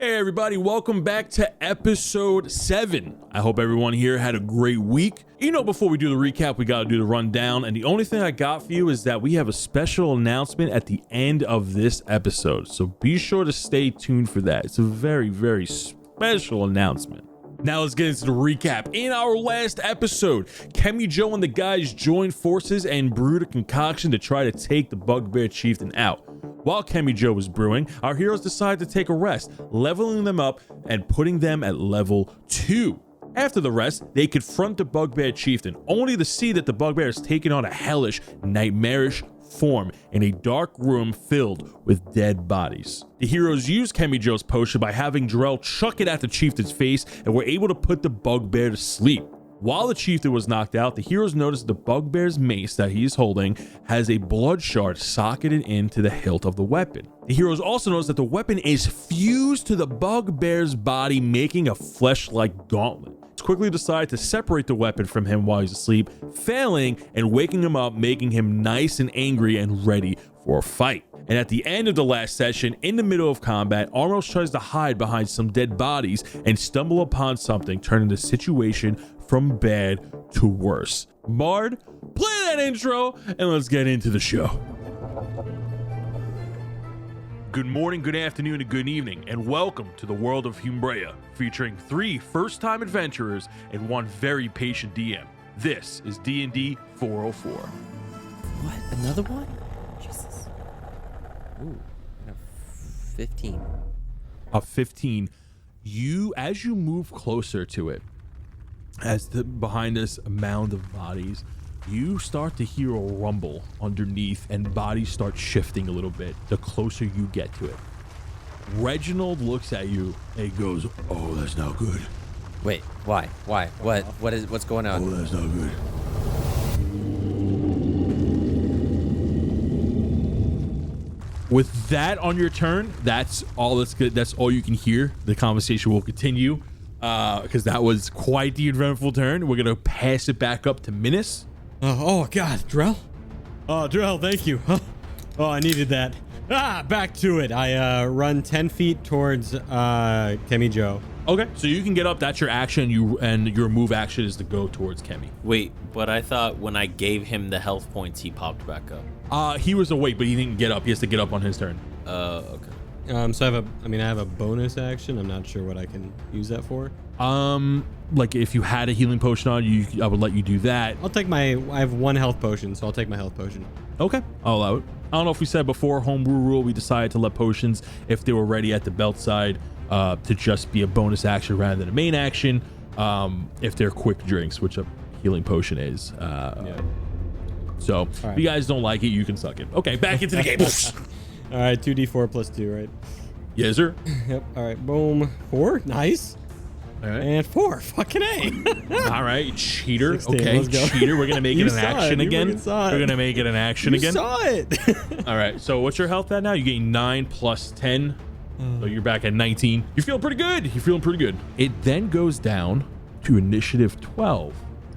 Hey everybody, welcome back to episode 7. I hope everyone here had a great week. You know, before we do the recap, we got to do the rundown, and the only thing I got for you is that we have a special announcement at the end of this episode, so be sure to stay tuned for that. It's a very, very special announcement. Now let's get into the recap. In our last episode, Kemi Joe and the guys joined forces and brewed a concoction to try to take the Bugbear chieftain out. While Kemi Joe was brewing, our heroes decided to take a rest, leveling them up and putting them at level 2. After the rest, they confront the Bugbear chieftain, only to see that the Bugbear has taken on a hellish, nightmarish form in a dark room filled with dead bodies. The heroes used Kemi Joe's potion by having Drell chuck it at the chieftain's face and were able to put the Bugbear to sleep. While the chieftain was knocked out, the heroes noticed the Bugbear's mace that he is holding has a Bloodshard socketed into the hilt of the weapon. The heroes also noticed that the weapon is fused to the Bugbear's body, making a flesh-like gauntlet. It's quickly decided to separate the weapon from him while he's asleep, failing and waking him up, making him nice and angry and ready for a fight. And at the end of the last session, in the middle of combat, Armos tries to hide behind some dead bodies and stumble upon something, turning the situation from bad to worse. Bard, play that intro and let's get into the show. Good morning, good afternoon, and good evening, and welcome to the world of Humbrea, featuring 3 first-time adventurers and 1 very patient DM. This is DND404. What? Another one? Jesus. Ooh, I have 15. A 15. As you move closer to it, behind this mound of bodies, you start to hear a rumble underneath and bodies start shifting a little bit the closer you get to it. Reginald looks at you and goes, "Oh, that's not good." Wait, why? What's going on? "Oh, that's not good." With that on your turn, that's all that's good. That's all you can hear. The conversation will continue because that was quite the eventful turn. We're going to pass it back up to Minnis. Oh God, Drell. Oh, Drell, thank you. Oh, I needed that. Back to it. I run 10 feet towards Kemi Joe. Okay, so you can get up. That's your action. Your move action is to go towards Kemi. Wait, but I thought when I gave him the health points, he popped back up. He was awake, but he didn't get up. He has to get up on his turn. Okay. So I have a bonus action. I'm not sure what I can use that for. Like if you had a healing potion on, I would let you do that. I have 1 health potion, so I'll take my health potion. Okay, I'll allow it. I don't know if we said before, homebrew rule, we decided to let potions, if they were ready at the belt side, to just be a bonus action rather than a main action, if they're quick drinks, which a healing potion is. Yeah. So if you guys don't like it, you can suck it. Okay, back into the game. All right, 2d4 plus 2, right? Yes, sir. Yep. All right, boom. 4, nice. All right. And 4, fucking A. All right, cheater. 16, okay, let's go. cheater. We're gonna make it an action again. We're gonna make it an action again. You saw it. All right. So what's your health at now? You gain 9 plus 10. So you're back at 19. You feel pretty good. You're feeling pretty good. It then goes down to initiative 12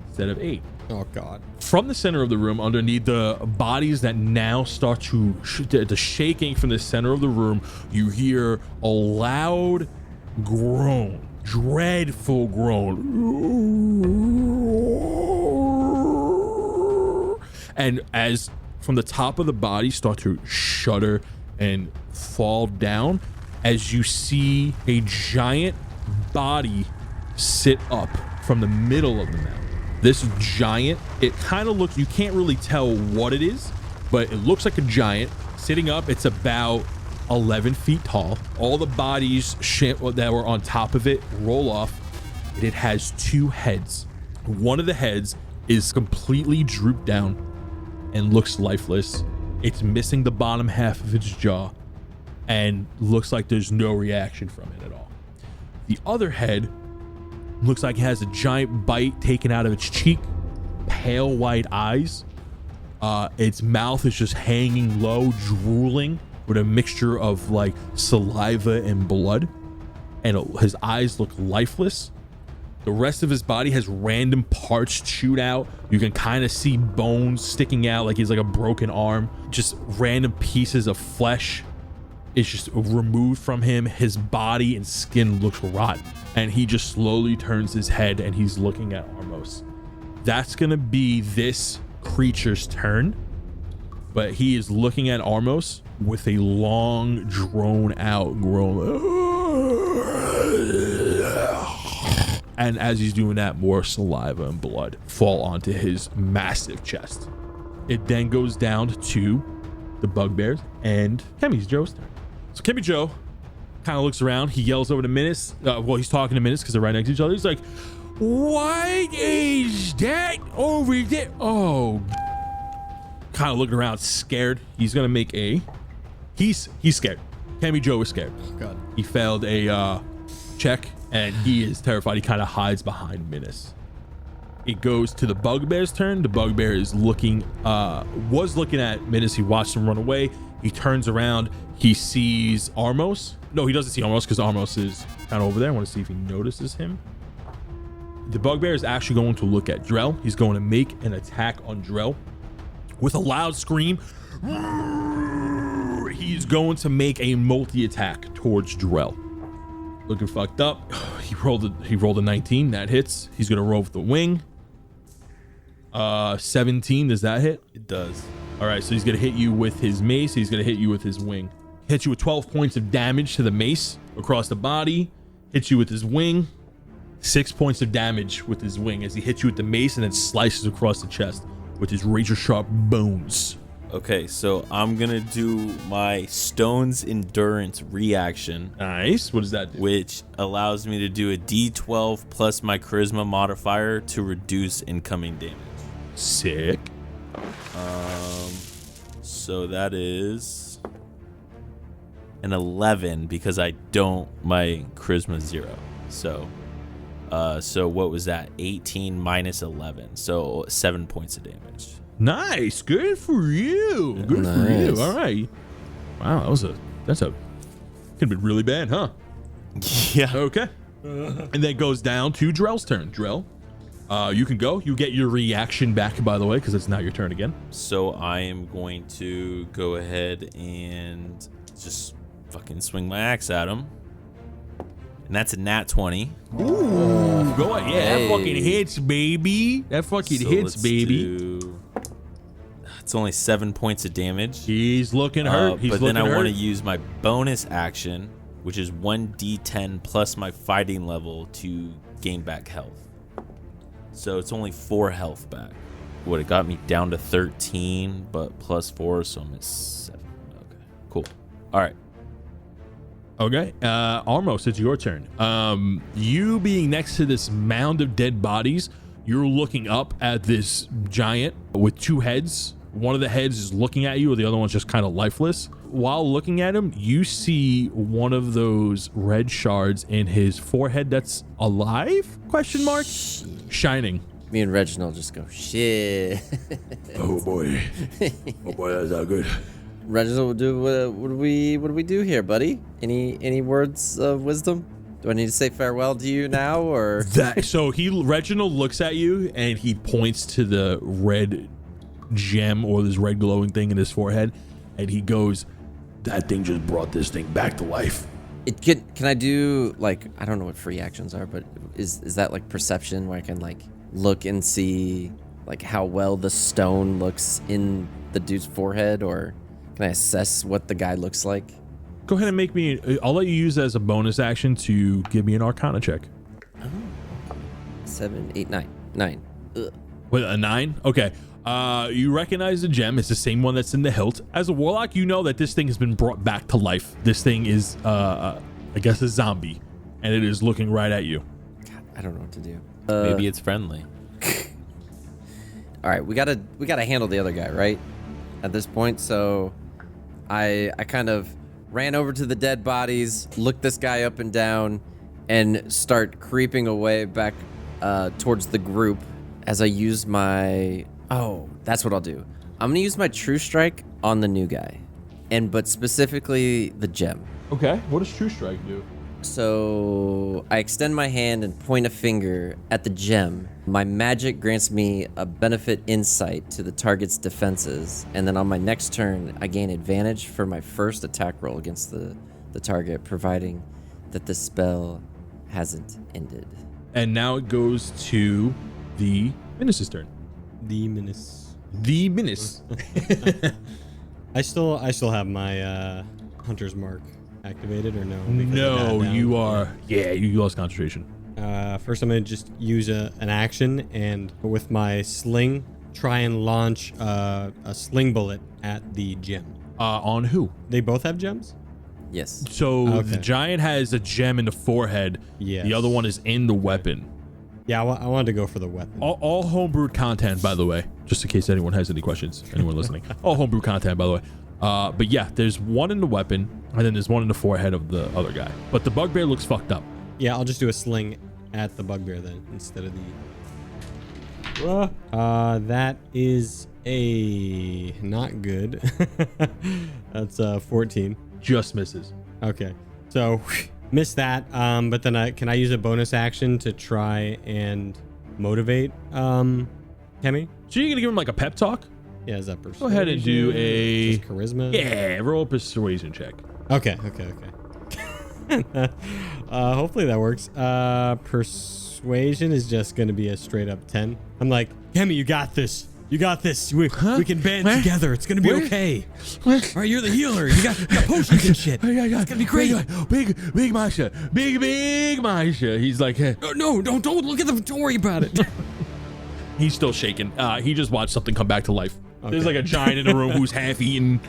instead of 8. Oh God. From the center of the room, underneath the bodies that now start to the shaking from the center of the room, you hear a loud groan, dreadful groan, and as from the top of the body start to shudder and fall down, as you see a giant body sit up from the middle of the mound. This giant, it kind of looks, you can't really tell what it is, but it looks like a giant sitting up. It's about 11 feet tall. All the bodies that were on top of it roll off. It has 2 heads. One of the heads is completely drooped down and looks lifeless. It's missing the bottom half of its jaw and looks like there's no reaction from it at all. The other head looks like it has a giant bite taken out of its cheek, pale white eyes. Its mouth is just hanging low, drooling with a mixture of like saliva and blood. And his eyes look lifeless. The rest of his body has random parts chewed out. You can kind of see bones sticking out like he's like a broken arm. Just random pieces of flesh is just removed from him. His body and skin looks rotten, and he just slowly turns his head and he's looking at Armos. That's gonna be this creature's turn, but he is looking at Armos with a long, drawn out groan. And as he's doing that, more saliva and blood fall onto his massive chest. It then goes down to the bugbears and Kemi Joe's turn. So Kemi Joe kind of looks around. He yells over to Minnis. Well, he's talking to Minnis because they're right next to each other. He's like, "What is that over there?" Oh, kind of looking around, scared. He's gonna make a. He's scared. Kemi Joe is scared. Oh God. He failed a check, and he is terrified. He kind of hides behind Minnis. It goes to the bugbear's turn. The bugbear is looking, was looking at Minnis. He watched him run away. He turns around. He sees Armos. No, he doesn't see Armos because Armos is kind of over there. I want to see if he notices him. The bugbear is actually going to look at Drell. He's going to make an attack on Drell with a loud scream. He's going to make a multi-attack towards Drell. Looking fucked up. He rolled a 19. That hits. He's gonna roll with the wing. 17. Does that hit? It does. All right. So he's gonna hit you with his mace. He's gonna hit you with his wing. Hits you with 12 points of damage to the mace across the body. Hits you with his wing. 6 points of damage with his wing as he hits you with the mace and then slices across the chest with his razor sharp bones. Okay, so I'm gonna do my Stone's Endurance reaction. Nice. What does that do? Which allows me to do a D12 plus my Charisma modifier to reduce incoming damage. Sick. So that is an 11 because I don't my Charisma 0. So what was that? 18 minus 11, so 7 points of damage. Nice. Good for you. Good for you. All right. Wow, could have been really bad, huh? Yeah. Okay. And then goes down to Drell's turn. Drell, you can go. You get your reaction back, by the way, because it's now your turn again. So I am going to go ahead and just fucking swing my axe at him. And that's a nat 20. Ooh, go ahead. Yeah, that fucking hits, baby. That fucking hits, baby. It's only 7 points of damage. He's looking hurt. But then I want to use my bonus action, which is 1d10 plus my fighting level to gain back health. So it's only 4 health back. What, it got me down to 13, but plus 4, so I'm at 7. Okay, cool. All right. Okay, Armos, it's your turn. You being next to this mound of dead bodies, you're looking up at this giant with 2 heads. One of the heads is looking at you, or the other one's just kind of lifeless. While looking at him, you see one of those red shards in his forehead that's alive? Question mark? Shining. Me and Reginald just go, shit. Oh boy. Oh boy, that's not good. Reginald, what do we do here, buddy? Any words of wisdom? Do I need to say farewell to you now, or? So Reginald looks at you and he points to the red gem or this red glowing thing in his forehead, and he goes, "That thing just brought this thing back to life." Can I do, like, I don't know what free actions are, but is that like perception where I can like look and see like how well the stone looks in the dude's forehead, or can I assess what the guy looks like? Go ahead and make me. I'll let you use it as a bonus action to give me an Arcana check. 7, 8, 9. 9. Ugh. With a 9? Okay. You recognize the gem. It's the same one that's in the hilt. As a warlock, you know that this thing has been brought back to life. This thing is, I guess, a zombie, and it is looking right at you. God, I don't know what to do. Maybe it's friendly. All right, we gotta handle the other guy, right? At this point, so I kind of ran over to the dead bodies, looked this guy up and down, and start creeping away back towards the group as I use my... Oh, that's what I'll do. I'm gonna use my True Strike on the new guy, but specifically the gem. Okay. What does True Strike do? So I extend my hand and point a finger at the gem. My magic grants me a benefit insight to the target's defenses, and then on my next turn, I gain advantage for my first attack roll against the target, providing that the spell hasn't ended. And now it goes to the Minnis' turn. The Minnis. The Minnis. I still have my Hunter's Mark activated, or no? Because of No, that now? you are. Yeah, you lost concentration. First, I'm gonna just use an action, and with my sling, try and launch a sling bullet at the gem. On who? They both have gems? Yes. So Okay. the giant has a gem in the forehead. Yes. The other one is in the weapon. Yeah, I wanted to go for the weapon. All homebrewed content, by the way, just in case anyone has any questions, anyone listening. All homebrewed content, by the way. But yeah, there's one in the weapon, and then there's one in the forehead of the other guy. But the bugbear looks fucked up. Yeah, I'll just do a sling at the bugbear then, instead of the... that is a... not good. That's 14. Just misses. Okay, so missed that. But then can I use a bonus action to try and motivate Kemi? So you're gonna give him like a pep talk? Yeah, is that persuasion? Go ahead and do a Just charisma? yeah, roll a persuasion check. Okay. Hopefully that works. Persuasion is just gonna be a straight up 10. I'm like, Kemi, you got this. You got this. We can band together. It's gonna be okay. All right, you're the healer. You got potions and shit. It's gonna be great. Big Masha. Big Masha. He's like, No, don't look at them. Don't worry about it. he's still shaking. He just watched something come back to life. There's Okay. like a giant in the room who's half eaten.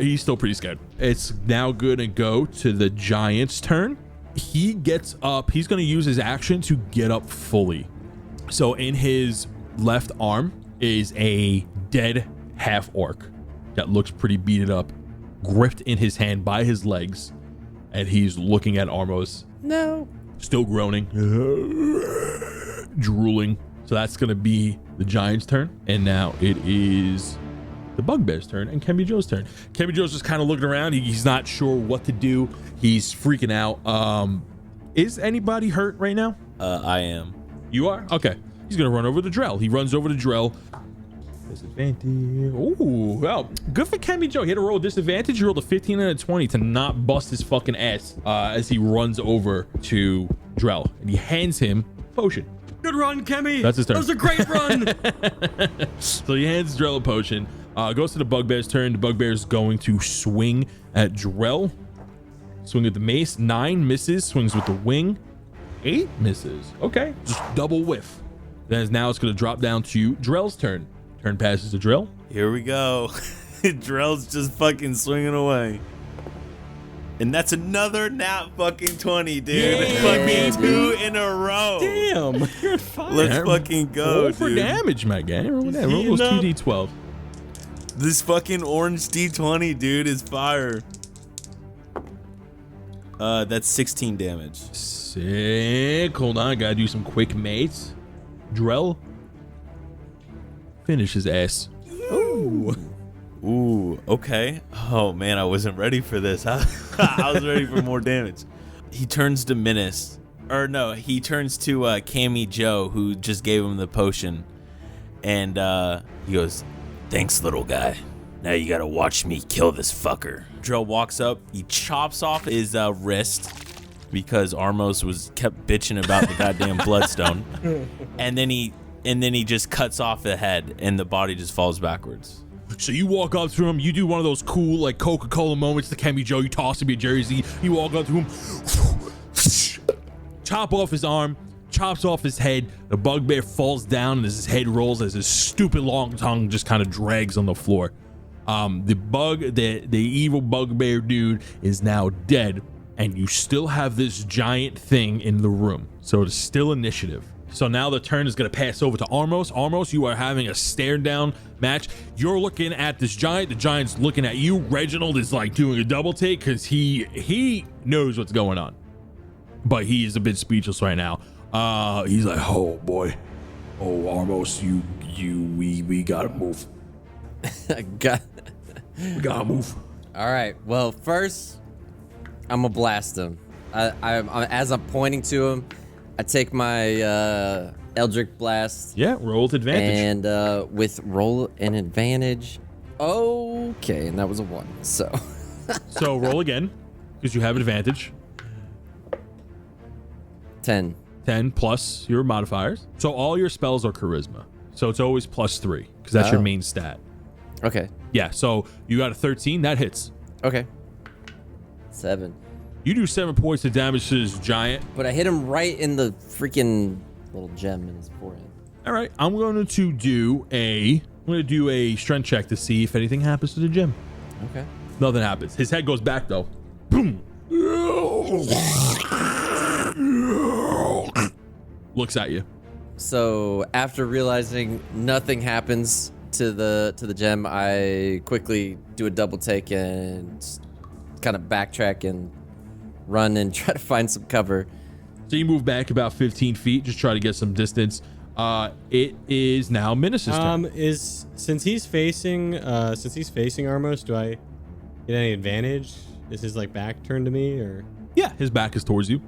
He's still pretty scared. It's now gonna go to the giant's turn. He gets up. He's gonna use his action to get up fully. So in his left arm is a dead half orc that looks pretty beaten up, gripped in his hand by his legs, and he's looking at Armos. No. Still groaning, drooling. So that's gonna be the giant's turn, and now it is the bugbear's turn and Kemi Joe's turn. Kemi Joe's just kind of looking around. He's not sure what to do. He's freaking out. Is anybody hurt right now? I am. You are? Okay. He's gonna run over to Drell. He runs over to Drell. Disadvantage. Ooh, well, good for Kemi Joe. He had to roll disadvantage. He rolled a 15 and a 20 to not bust his fucking ass as he runs over to Drell. And he hands him a potion. Good run, Kemi. That's his turn. That was a great run. So he hands Drell a potion. Goes to the bugbear's turn. The bugbear's going to swing at Drell. Swing with the mace. 9 misses. Swings with the wing. 8 misses. Okay. Just double whiff. Then now it's going to drop down to Drell's turn. Turn passes to Drell. Here we go. Drell's just fucking swinging away. And that's another nat fucking 20, dude. Yeah, Fucking 2 in a row. Damn, you're on fire. Let's fucking go, Roll for dude. damage, my guy. Roll that. Roll those Heating up. 2d12. This fucking orange D20, dude, is fire. That's 16 damage. Sick. Hold on. Gotta do some quick mates. Drell. Finish his ass. Ooh, okay. Oh man, I wasn't ready for this. I was ready for more damage. He turns to Minnis. Or no, he turns to Kemi Joe, who just gave him the potion. And he goes, "Thanks, little guy. Now you gotta watch me kill this fucker." Drell walks up, he chops off his wrist because Armos kept bitching about the goddamn bloodstone. And then he just cuts off the head and the body just falls backwards. So you walk up to him, you do one of those cool like Coca-Cola moments to Kemi Joe, you toss him your jersey, you walk up to him, chop off his arm, chops off his head, the bugbear falls down and as his head rolls as his stupid long tongue just kind of drags on the floor. The evil bugbear dude is now dead, and you still have this giant thing in the room. So it's still initiative. So now the turn is going to pass over to Armos. Armos, you are having a stare down match. You're looking at this giant. The giant's looking at you. Reginald is like doing a double take because he knows what's going on, but he is a bit speechless right now. He's like, "Oh boy, oh Armos, we gotta move. We gotta move." All right. Well, first, I'm gonna blast him. as I'm pointing to him, I take my Eldritch Blast. Yeah, roll with advantage. And with roll an advantage. Okay, and that was a 1. So. So roll again, because you have advantage. 10. 10 plus your modifiers. So all your spells are charisma. So it's always +3, because that's your main stat. Okay. Yeah, so you got a 13, that hits. Okay. 7. You do 7 points of damage to this giant. But I hit him right in the freaking little gem in his forehead. All right, I'm going to do a strength check to see if anything happens to the gem. Okay. Nothing happens. His head goes back though. Boom. Looks at you. So after realizing nothing happens to the gem, I quickly do a double take and kind of backtrack and run and try to find some cover. So you move back about 15 feet, just try to get some distance. It is now Minnis' turn. Since he's facing Armos, do I get any advantage? Is his like back turned to me or? Yeah, his back is towards you.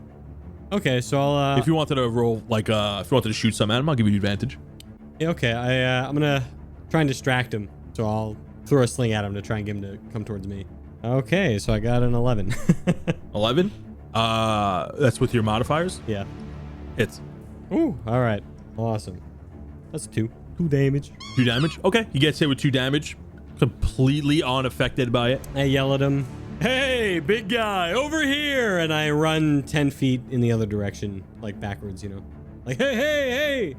Okay, so I'll. If you wanted to roll if you wanted to shoot something at him, I'll give you advantage. Yeah, okay, I'm gonna try and distract him. So I'll throw a sling at him to try and get him to come towards me. Okay, so I got an 11. 11. That's with your modifiers. Yeah. Hits. Ooh. All right. Awesome. That's 2 damage. 2 damage. Okay, he gets hit with 2 damage. Completely unaffected by it. I yell at him, "Hey, big guy, over here!" And I run 10 feet in the other direction, like backwards, you know, like hey.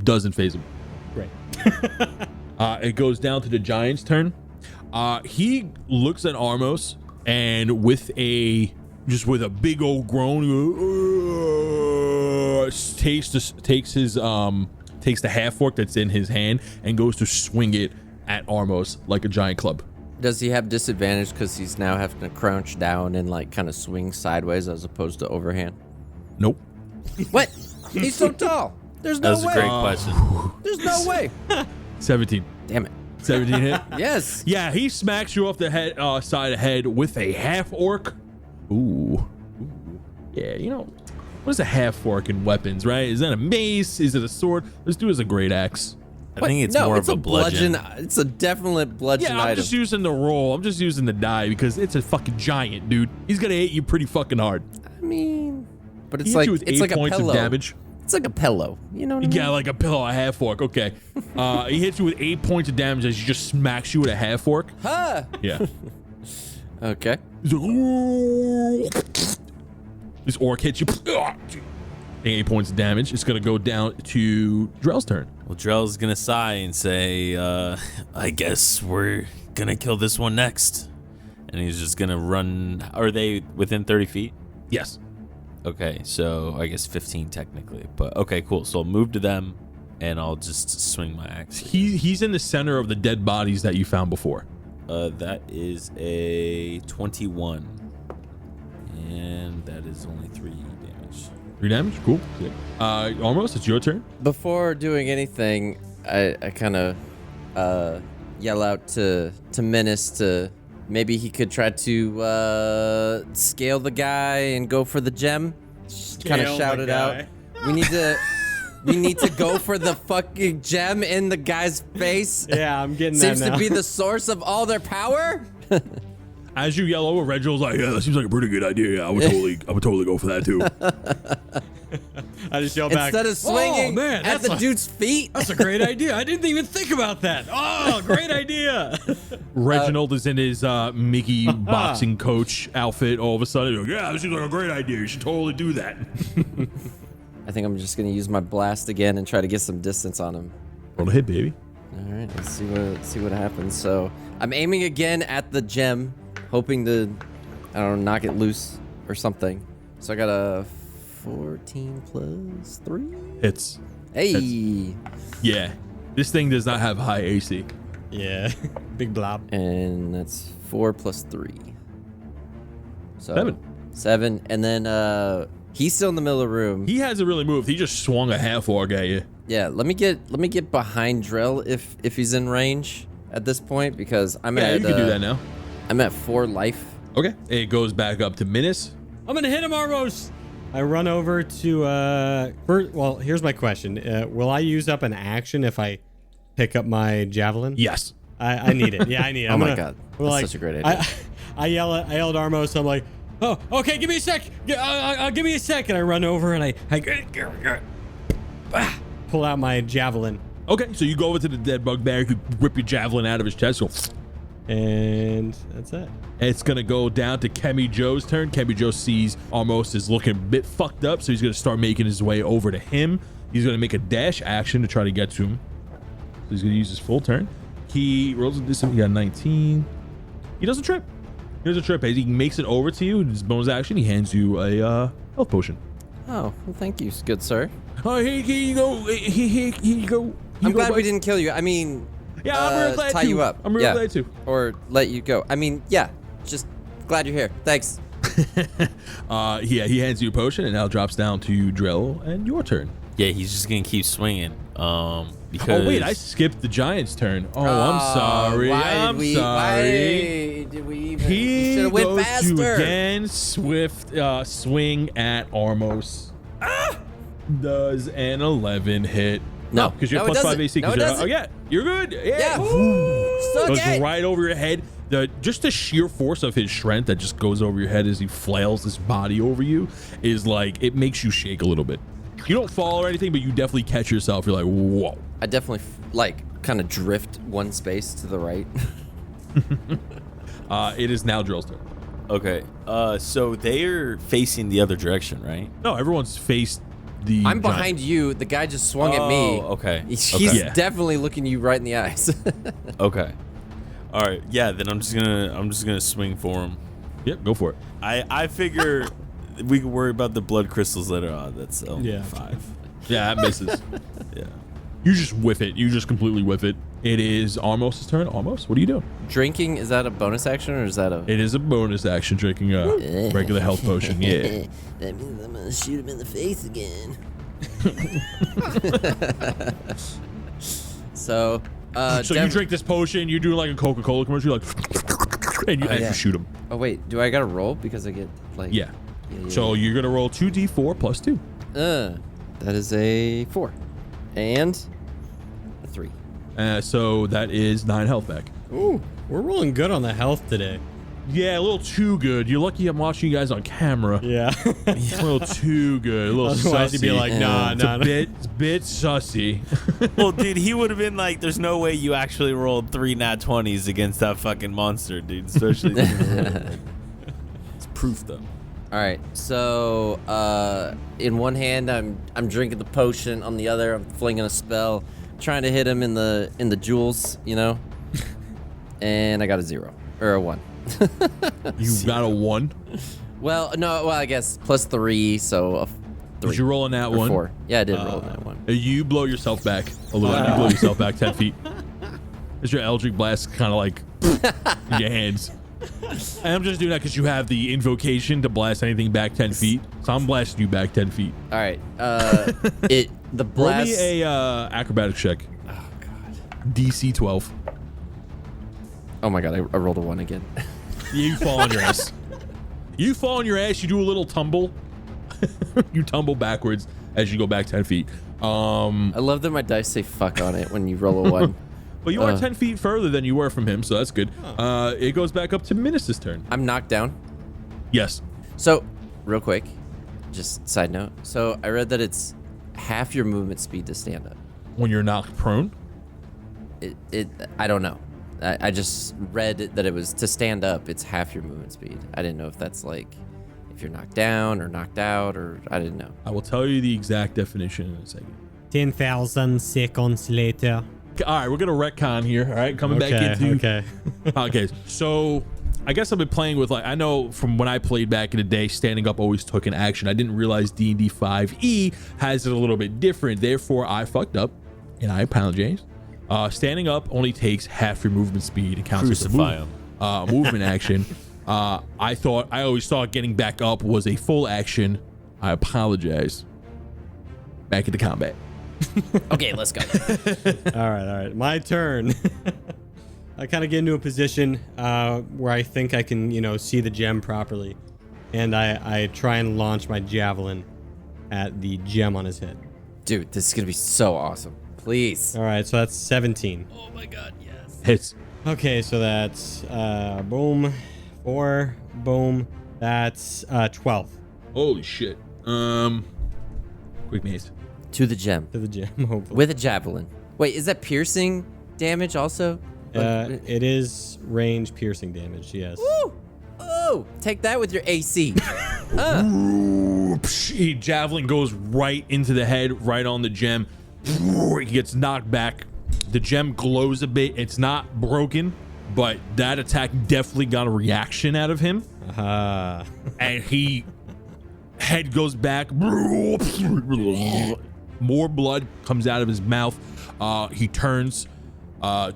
Doesn't phase him. Great. It goes down to the giant's turn. He looks at Armos and with a big old groan, takes the half fork that's in his hand and goes to swing it at Armos like a giant club. Does he have disadvantage because he's now having to crouch down and like kind of swing sideways as opposed to overhand? Nope. What? He's so tall. There's no That's way. a great question. There's no way. 17. Damn it. 17 hit. Yes. Yeah, he smacks you off the head, side of the head with a half orc. Ooh. Yeah, you know, what is a half orc in weapons, right? Is that a mace? Is it a sword? This dude is a great axe. I think it's more of a bludgeon. It's a definite bludgeon Yeah, I'm item. just using the roll. I'm just using the die because it's a fucking giant, dude. He's gonna hit you pretty fucking hard. I mean, but He it's hits like you with it's 8 like points a pillow. of damage. It's like a pillow. You know what I mean? Yeah, like a pillow, a half fork. Okay. He hits you with 8 points of damage as he just smacks you with a half fork. Huh. Yeah. Okay. He's like, "Ooh." This orc hits you. 8 points of damage. It's gonna go down to Drell's turn. Well, Drell's gonna sigh and say, I guess we're gonna kill this one next. And he's just gonna run. Are they within 30 feet? Yes. Okay, so I guess 15 technically. But okay, cool. So I'll move to them and I'll just swing my axe. He's in the center of the dead bodies that you found before. That is a 21. And that is only 3 damage. 3 damage. Cool. Almost. It's your turn. Before doing anything, I kind of yell out to Minnis to maybe he could try to scale the guy and go for the gem. Kind of shout it out. We need to go for the fucking gem in the guy's face. Yeah, I'm getting Seems that now. to be the source of all their power. As you yell over, Reginald's like, "Yeah, that seems like a pretty good idea. Yeah, I would totally go for that too." I just yell back. Instead of swinging "Oh, man, at the dude's feet. That's a great idea. I didn't even think about that. Oh, great idea. Reginald is in his Mickey boxing coach outfit. All of a sudden, he's like, "Yeah, this seems like a great idea. You should totally do that." I think I'm just gonna use my blast again and try to get some distance on him. Roll a hit, baby. All right, let's see what happens. So I'm aiming again at the gem, hoping to, I don't know, knock it loose or something. So I got a 14 plus 3. Hits. Hey, Yeah, this thing does not have high AC. Yeah, big blob. and that's 4 plus 3. So 7. 7, and then he's still in the middle of the room. He hasn't really moved. He just swung a half orc at you. Yeah, let me get behind Drell if he's in range at this point because I'm Yeah, at you can do that now. I'm at 4 life. Okay. It goes back up to Minnis. I'm gonna hit him, Armos. I run over to first. Well, here's my question: will I use up an action if I pick up my javelin? Yes. I need it. Yeah, I need it. Oh my god, that's like, such a great idea. I yelled at Armos. I'm like, oh, okay, give me a sec. Give me a sec. And I run over and I pull out my javelin. Okay, so you go over to the dead bugbear, you rip your javelin out of his chest, and that's it. It's gonna go down to Kemi Joe's turn. Kemi Joe sees Armos is looking a bit fucked up, so he's gonna start making his way over to him. He's gonna make a dash action to try to get to him. So he's gonna use his full turn. He rolls a distance. He got 19. He doesn't trip. He doesn't trip. As he makes it over to you, his bonus action, he hands you a health potion. Oh, well, thank you, good sir. Oh, here you go. Here you go. I'm glad we didn't kill you. I mean, Yeah, I'm real glad tie to. you up. I'm real glad to. Or let you go. I mean, yeah, just glad you're here. Thanks. Yeah, he hands you a potion and now drops down to Drell and your turn. Yeah, he's just gonna keep swinging. Because Oh wait, I skipped the Giant's turn. Oh, I'm sorry. Why did we even? He should have went goes faster. to again swift swing at Armos. Does an 11 hit? No, because you have no, it plus 5 doesn't. AC. No, it doesn't. Oh yeah, you're good. Yeah. Yeah. Suck Goes it. right over your head. Just the sheer force of his strength that just goes over your head as he flails his body over you is like, it makes you shake a little bit. You don't fall or anything, but you definitely catch yourself. You're like, whoa. I definitely kind of drift one space to the right. It is now Drill's turn. Okay. So they're facing the other direction, right? No, everyone's faced the I'm giant. behind you. The guy just swung at me. Oh, okay. He's Okay. definitely looking you right in the eyes. Okay. All right. Yeah. Then I'm just gonna swing for him. Yep, go for it. I figure we can worry about the blood crystals later on. That's Yeah. 5. Yeah, that misses. Yeah. You just whiff it. You just completely whiff it. It is Armos' turn. Armos, what are you doing? Drinking, is that a bonus action or is that a... It is a bonus action drinking a regular health potion. Yeah. That means I'm gonna shoot him in the face again. So, So you drink this potion, you do like a Coca-Cola commercial, like, and you shoot him. Oh wait, do I gotta roll because I get like? Yeah. So you're gonna roll 2d4 plus 2. That is a 4, and a 3. So that is 9 health back. Ooh, we're rolling good on the health today. Yeah, a little too good. You're lucky I'm watching you guys on camera. Yeah. A little too good. A little Otherwise, sussy. you'd be like, nah. It's a bit sussy. Well, dude, he would have been like, "There's no way you actually rolled 3 nat 20s against that fucking monster, dude." Especially. It's proof, though. All right, so in one hand I'm drinking the potion, on the other I'm flinging a spell, trying to hit him in the jewels, you know. And I got a 0 or a 1. You got a 1. Well, no, I guess plus 3, so a 3. Did you roll on that or one? 4. Yeah, I did roll on that one. You blow yourself back a little. You blow yourself back 10 feet. As your Eldritch Blast kind of like in your hands. And I'm just doing that because you have the invocation to blast anything back 10 feet. So I'm blasting you back 10 feet. All right, the blast. Roll me a acrobatics check. Oh god. DC 12. Oh my god, I rolled a 1 again. You fall on your ass. You fall on your ass. You do a little tumble. You tumble backwards as you go back 10 feet. I love that my dice say fuck on it when you roll a 1. But you are 10 feet further than you were from him, so that's good. It goes back up to Minnis' turn. I'm knocked down. Yes. So, real quick, just side note. So I read that it's half your movement speed to stand up. When you're knocked prone? I don't know. I just read that it was to stand up, it's half your movement speed. I didn't know if that's like if you're knocked down or knocked out, or I didn't know. I will tell you the exact definition in a second. 10,000 seconds later. All right, we're going to retcon here. All right, coming back into... Okay. Okay, so I guess I've been playing with, like, I know from when I played back in the day, standing up always took an action. I didn't realize D&D 5e has it a little bit different. Therefore, I fucked up, and I apologize. Standing up only takes half your movement speed and counts as a Crucify movement action. I always thought getting back up was a full action. I apologize. Back into combat. Okay, let's go. All right. My turn. I kind of get into a position where I think I can, see the gem properly. and I try and launch my javelin at the gem on his head. Dude, this is gonna be so awesome. Please. All right, so that's 17. Oh my god, yes. Hits. Okay, so that's boom, 4, boom. That's 12 Holy shit. Quick maze. To the gem. to the gem, hopefully. With a javelin. Wait, is that piercing damage also? It is range piercing damage, yes. Woo! Oh, take that with your AC. Javelin goes right into the head, right on the gem. He gets knocked back. The gem glows a bit. It's not broken, but that attack definitely got a reaction out of him. And he head goes back. More blood comes out of his mouth. He turns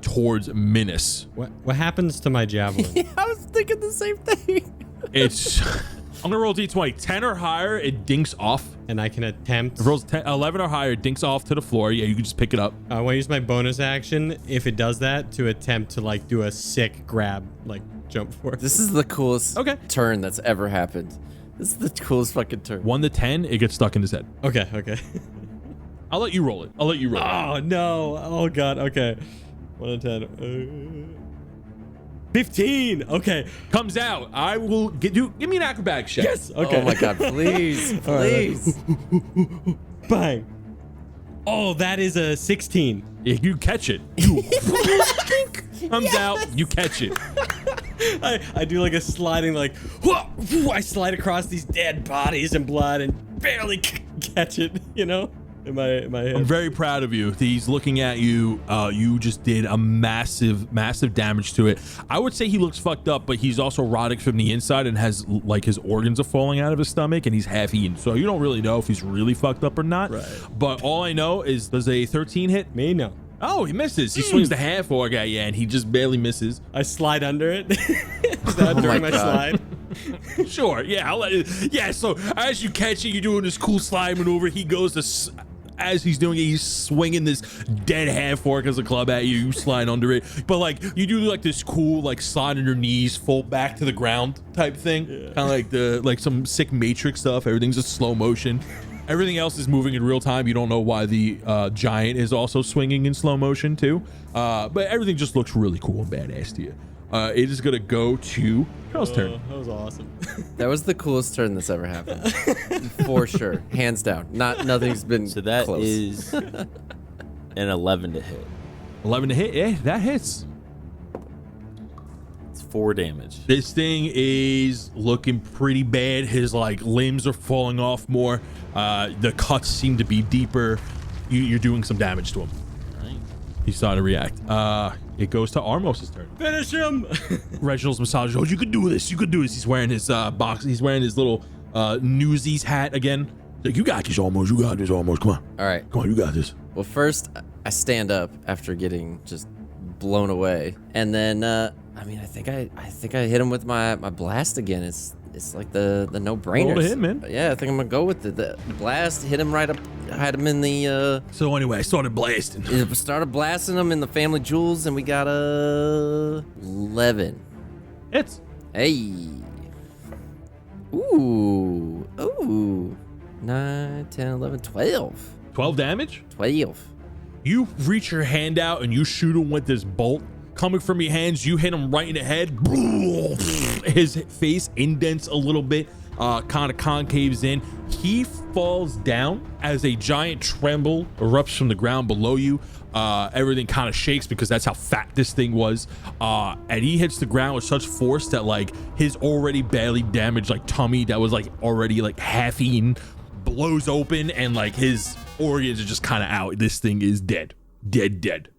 towards Minnis. What happens to my javelin? Yeah, I was thinking the same thing. It's I'm gonna roll D20. 10 or higher, it dinks off. And I can attempt. If it rolls 10, 11 or higher, it dinks off to the floor. Yeah, you can just pick it up. I want to use my bonus action if it does that to attempt to like do a sick grab, like jump forward. This is the coolest Okay. turn that's ever happened. This is the coolest fucking turn. 1 to 10, it gets stuck in his head. Okay. I'll let you roll it. Oh no! Oh god. Okay. 1 to 10. 15. Okay. Comes out. I will get you. Give me an acrobatic check. Yes. Okay. Oh my god, please, please. Bang. Oh, that is a 16. Yeah, you catch it. You comes out. You catch it. I do like a sliding, like I slide across these dead bodies and blood and barely catch it. You know, in my head. I'm very proud of you. He's looking at you. You just did a massive damage to it. I would say he looks fucked up, but he's also rotting from the inside and has like his organs are falling out of his stomach and he's half eaten. So you don't really know if he's really fucked up or not. Right. But all I know is, does a 13 hit? Me, no. Oh, he misses. He swings the half orc at you and he just barely misses. I slide under it during my God. slide. Sure. Yeah. Yeah. So as you catch it, you're doing this cool slide maneuver. He goes to, as he's doing it, he's swinging this dead half fork as a club at you. You slide under it, but like you do like this cool like slide on your knees, fall back to the ground type thing, kind of like some sick Matrix stuff. Everything's just slow motion. Everything else is moving in real time. You don't know why the giant is also swinging in slow motion too, but everything just looks really cool and badass to you. It is gonna go to Drell's turn. That was awesome. That was the coolest turn that's ever happened. For sure. Hands down. Nothing's been So that close. is an 11 to hit. 11 to hit. Yeah, that hits. It's 4 damage. This thing is looking pretty bad. His like limbs are falling off more. The cuts seem to be deeper. You're doing some damage to him. Right. He's starting to react. It goes to Armos' turn. Finish him. Reginald's massage. Oh, you could do this. You could do this. He's wearing his box. He's wearing his little Newsies hat again. Like, you got this, Armos. You got this, Armos. Come on. All right. Come on. You got this. Well, first I stand up after getting just blown away, and then I think I hit him with my blast again. It's like the no-brainer. Roll to hit, man. Yeah, I think I'm gonna go with the blast. Hit him right up. Had him in the. So anyway, I started blasting. Started blasting him in the family jewels, and we got 11. Hits. Hey. Ooh. 9, 10, 11, 12. 12 damage. 12. You reach your hand out and you shoot him with this bolt coming from your hands. You hit him right in the head. His face indents a little bit, kind of concaves in. He falls down as a giant tremble erupts from the ground below you. Everything kind of shakes because that's how fat this thing was. And he hits the ground with such force that like his already badly damaged like tummy that was like already like half eaten blows open and like his organs are just kind of out. This thing is dead. The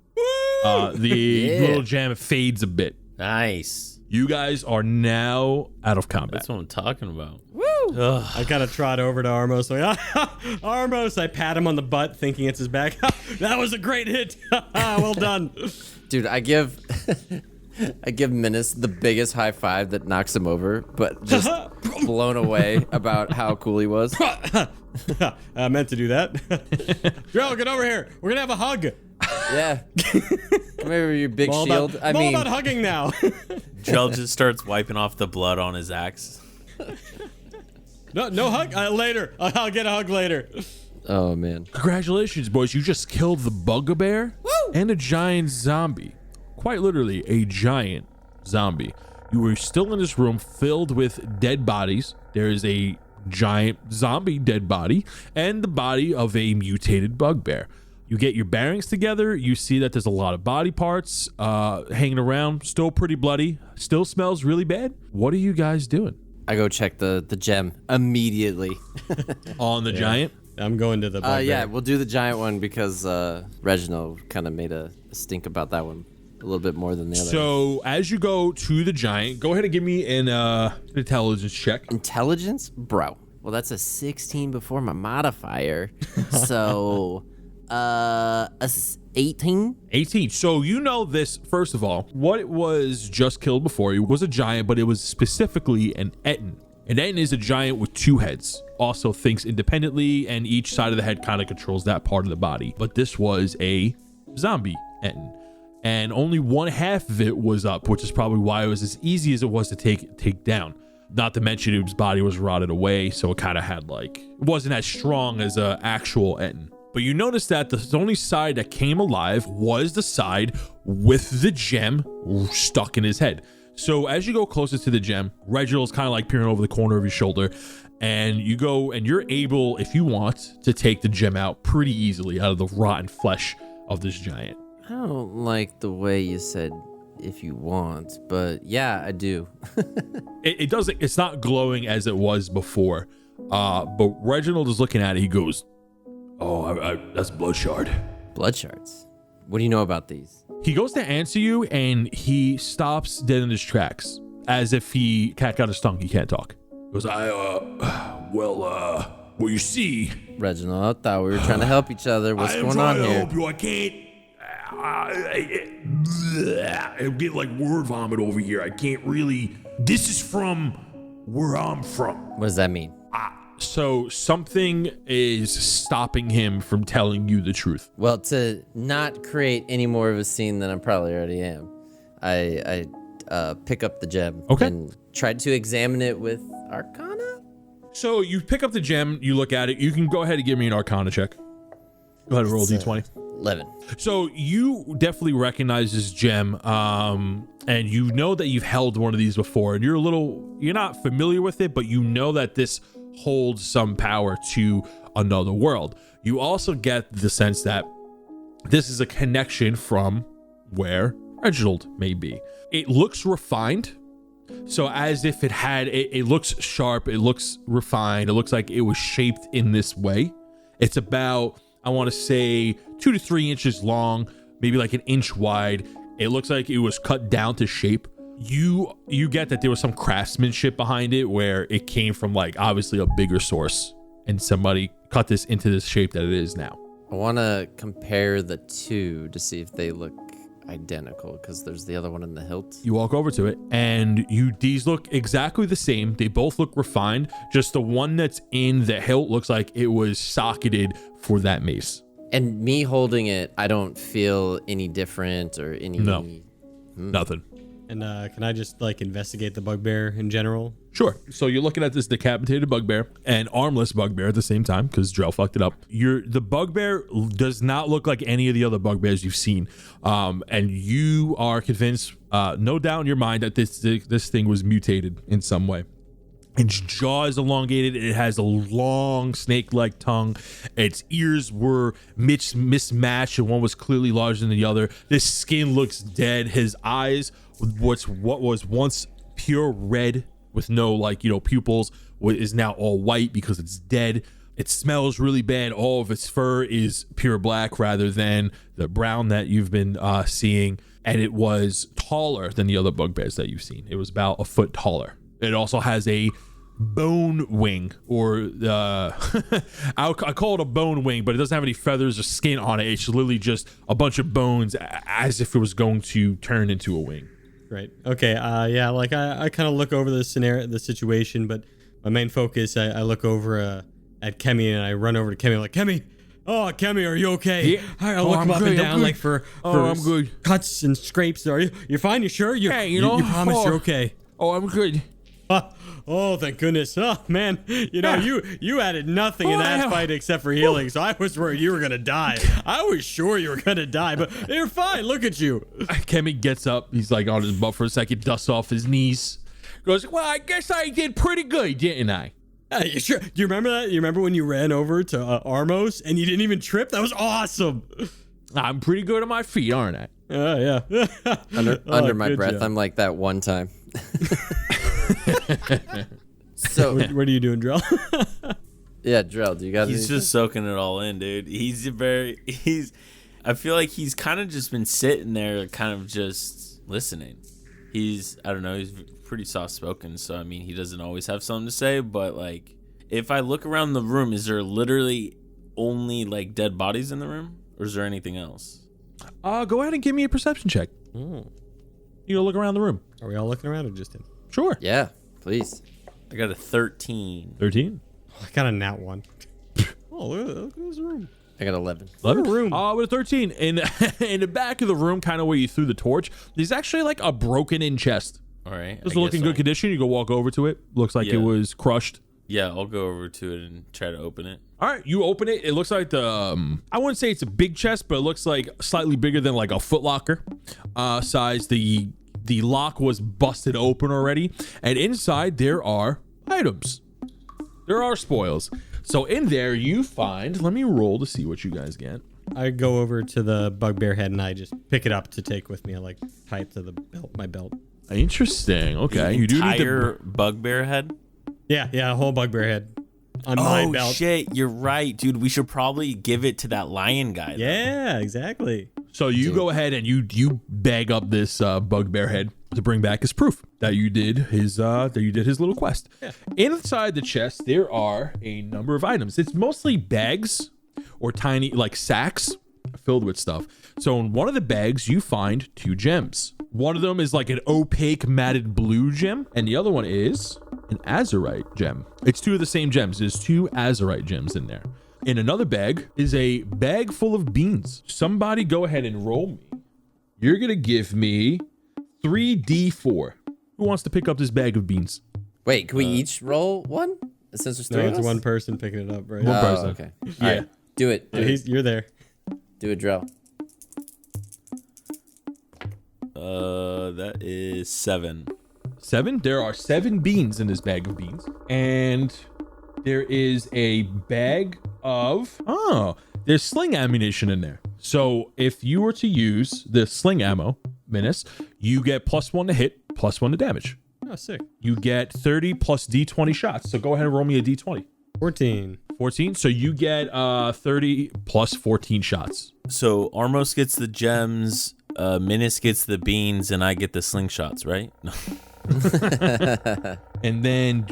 little jam fades a bit. Nice. You guys are now out of combat. That's what I'm talking about. Woo! I gotta trot over to Armos. Like, Armos, I pat him on the butt, thinking it's his back. That was a great hit. Well done. Dude, I give Minnis the biggest high five that knocks him over, but just blown away about how cool he was. I meant to do that. Drell, get over here. We're gonna have a hug. Yeah. Come here with your big shield. I'm all about hugging now. Drell just starts wiping off the blood on his axe. No hug. Later. I'll get a hug later. Oh man. Congratulations, boys. You just killed the Bugbear and a giant zombie. Quite literally, a giant zombie. You were still in this room filled with dead bodies. There is a giant zombie dead body and the body of a mutated Bugbear. You get your bearings together. You see that there's a lot of body parts hanging around. Still pretty bloody. Still smells really bad. What are you guys doing? I go check the gem immediately. On the giant? I'm going to the Bugbear. Yeah, we'll do the giant one because Reginald kind of made a stink about that one a little bit more than the other. So as you go to the giant, go ahead and give me an intelligence check. Intelligence? Bro. Well, that's a 16 before my modifier. So, 18? 18. So you know this, first of all, what it was just killed before you was a giant, but it was specifically an Etten. An Etten is a giant with two heads, also thinks independently, and each side of the head kind of controls that part of the body. But this was a zombie Etten, and only one half of it was up, which is probably why it was as easy as it was to take down. Not to mention its body was rotted away, so it kind of had like, it wasn't as strong as an actual Etten. But you notice that the only side that came alive was the side with the gem stuck in his head. So as you go closer to the gem, Reginald's kind of like peering over the corner of your shoulder, and you go and you're able, if you want, to take the gem out pretty easily out of the rotten flesh of this giant. I don't like the way you said if you want, but yeah, I do. It doesn't, it's not glowing as it was before. But Reginald is looking at it. He goes, "Oh, that's Bloodshard." Bloodshards. What do you know about these? He goes to answer you and he stops dead in his tracks as if cat got his tongue. He can't talk. He goes, well, you see, Reginald, I thought we were trying to help each other. What's going on here? I help you. I can't. I'm getting like word vomit over here. I can't really. This is from where I'm from. What does that mean? So something is stopping him from telling you the truth. Well, to not create any more of a scene than I probably already am, I pick up the gem and tried to examine it with Arcana. So you pick up the gem, you look at it. You can go ahead and give me an Arcana check. Go ahead and roll D20. 11. So you definitely recognize this gem, and you know that you've held one of these before, and you're not familiar with it, but you know that this holds some power to another world. You also get the sense that this is a connection from where Reginald may be. It looks refined, so as if it looks sharp, it looks refined, it looks like it was shaped in this way. It's about, I want to say, 2 to 3 inches long, maybe like an inch wide. It looks like it was cut down to shape. You get that there was some craftsmanship behind it where it came from like obviously a bigger source and somebody cut this into this shape that it is now. I want to compare the two to see if they look identical because there's the other one in the hilt. You walk over to it and these look exactly the same. They both look refined. Just the one that's in the hilt looks like it was socketed for that mace. And me holding it, I don't feel any different or any... No, nothing. And can I just like investigate the Bugbear in general? Sure. So you're looking at this decapitated Bugbear and armless Bugbear at the same time because Drell fucked it up. The Bugbear does not look like any of the other Bugbears you've seen, and you are convinced, no doubt in your mind, that this thing was mutated in some way. Its jaw is elongated. It has a long snake-like tongue. Its ears were mismatched, and one was clearly larger than the other. This skin looks dead. His eyes, what was once pure red with no pupils, is now all white because it's dead. It smells really bad. All of its fur is pure black rather than the brown that you've been seeing. And it was taller than the other bugbears that you've seen. It was about a foot taller. It also has a bone wing, or I call it a bone wing, but it doesn't have any feathers or skin on it. It's literally just a bunch of bones, as if it was going to turn into a wing. Right. Okay. Yeah. Like I kind of look over the situation, but my main focus, I look over at Kemi and I run over to Kemi like, Kemi, Kemi, are you okay? Yeah. I look him up and down like for I'm good. Cuts and scrapes. Are you? You're fine. You sure? You promise you're okay? Oh, I'm good. Oh, thank goodness. Oh, man. You know, you added nothing in that fight except for healing, so I was worried you were going to die. I was sure you were going to die, but you're fine. Look at you. Kemi gets up. He's like on his butt for a second, dusts off his knees. Goes, well, I guess I did pretty good, didn't I? You sure? Do you remember that? You remember when you ran over to Armos and you didn't even trip? That was awesome. I'm pretty good on my feet, aren't I? Yeah. Under my breath, job. I'm like that one time. So What are you doing, Drell? yeah, Drell, do you got? He's anything? just soaking it all in, dude. I feel like he's kind of just been sitting there, kind of just listening. I don't know, he's pretty soft spoken, so I mean, he doesn't always have something to say, but like, if I look around the room, is there literally only like dead bodies in the room, or is there anything else? Go ahead and give me a perception check. You go look around the room. Are we all looking around or just him? Sure. Yeah, please. I got a 13. 13. I got a nat 1. Oh, look at this room. I got 11. 11? room. With a 13. In the back of the room, kind of where you threw the torch, there's actually like a broken in chest. All right. Doesn't look in good condition. You go walk over to it. Looks like it was crushed. Yeah, I'll go over to it and try to open it. All right, you open it. It looks like I wouldn't say it's a big chest, but it looks like slightly bigger than like a Foot Locker size. The lock was busted open already, and inside there are items. There are spoils. So in there you find, let me roll to see what you guys get. I go over to the bugbear head and I just pick it up to take with me. I like tie it to the belt, my belt. Interesting. Okay, you do need Entire bugbear head? Yeah, a whole bugbear head on my belt. Oh shit, you're right, dude. We should probably give it to that lion guy. Yeah, exactly. So you go ahead and you bag up this bugbear head to bring back as proof that you did his little quest. Yeah. Inside the chest there are a number of items. It's mostly bags or tiny like sacks filled with stuff. So in one of the bags you find 2 gems. One of them is like an opaque matted blue gem, and the other one is an azurite gem. It's 2 of the same gems. There's 2 azurite gems in there. In another bag is a bag full of beans. Somebody go ahead and roll me. You're going to give me 3d4. Who wants to pick up this bag of beans? Wait, can we each roll one? Since there's 3 No, of it's us? one person picking it up, right? One person. Okay. Yeah. All right. Do it. Do it. You're there. Do it, Drell. That is 7. 7. There are 7 beans in this bag of beans. And there is a bag of... there's sling ammunition in there. So if you were to use the sling ammo, Minnis, you get +1 to hit, +1 to damage. Oh, sick. You get 30 plus d20 shots. So go ahead and roll me a d20. 14. 14. So you get 30 plus 14 shots. So Armos gets the gems, Minnis gets the beans, and I get the slingshots, right? No. And then,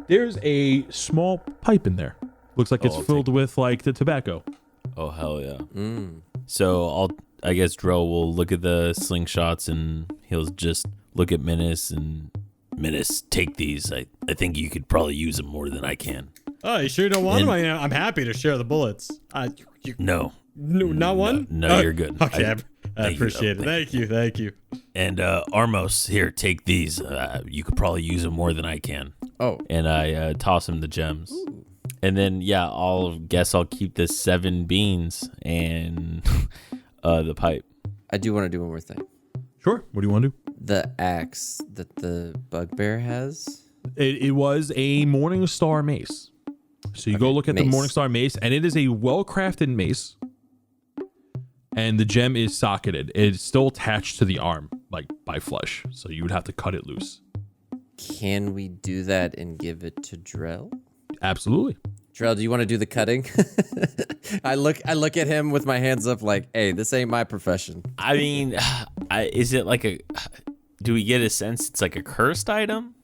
there's a small pipe in there. Looks like it's I'll filled with like the tobacco. Oh, hell yeah. So I guess Drell will look at the slingshots and he'll just look at Minnis and Minnis, take these. I think you could probably use them more than I can. Oh, you sure don't want them? I'm happy to share the bullets. No. Not one? No, you're good. Okay, I appreciate it. Thank Thank you. And Armos, here, take these. You could probably use them more than I can. Oh. And I toss him the gems. Ooh. And then, I'll keep the 7 beans and the pipe. I do want to do one more thing. Sure. What do you want to do? The axe that the bugbear has. It was a Morningstar mace. So you go look at the Morningstar mace, and it is a well-crafted mace. And the gem is socketed. It's still attached to the arm, like by flesh. So you would have to cut it loose. Can we do that and give it to Drell? Absolutely. Drell, do you want to do the cutting? I look at him with my hands up like, hey, this ain't my profession. I mean, is it like do we get a sense it's like a cursed item?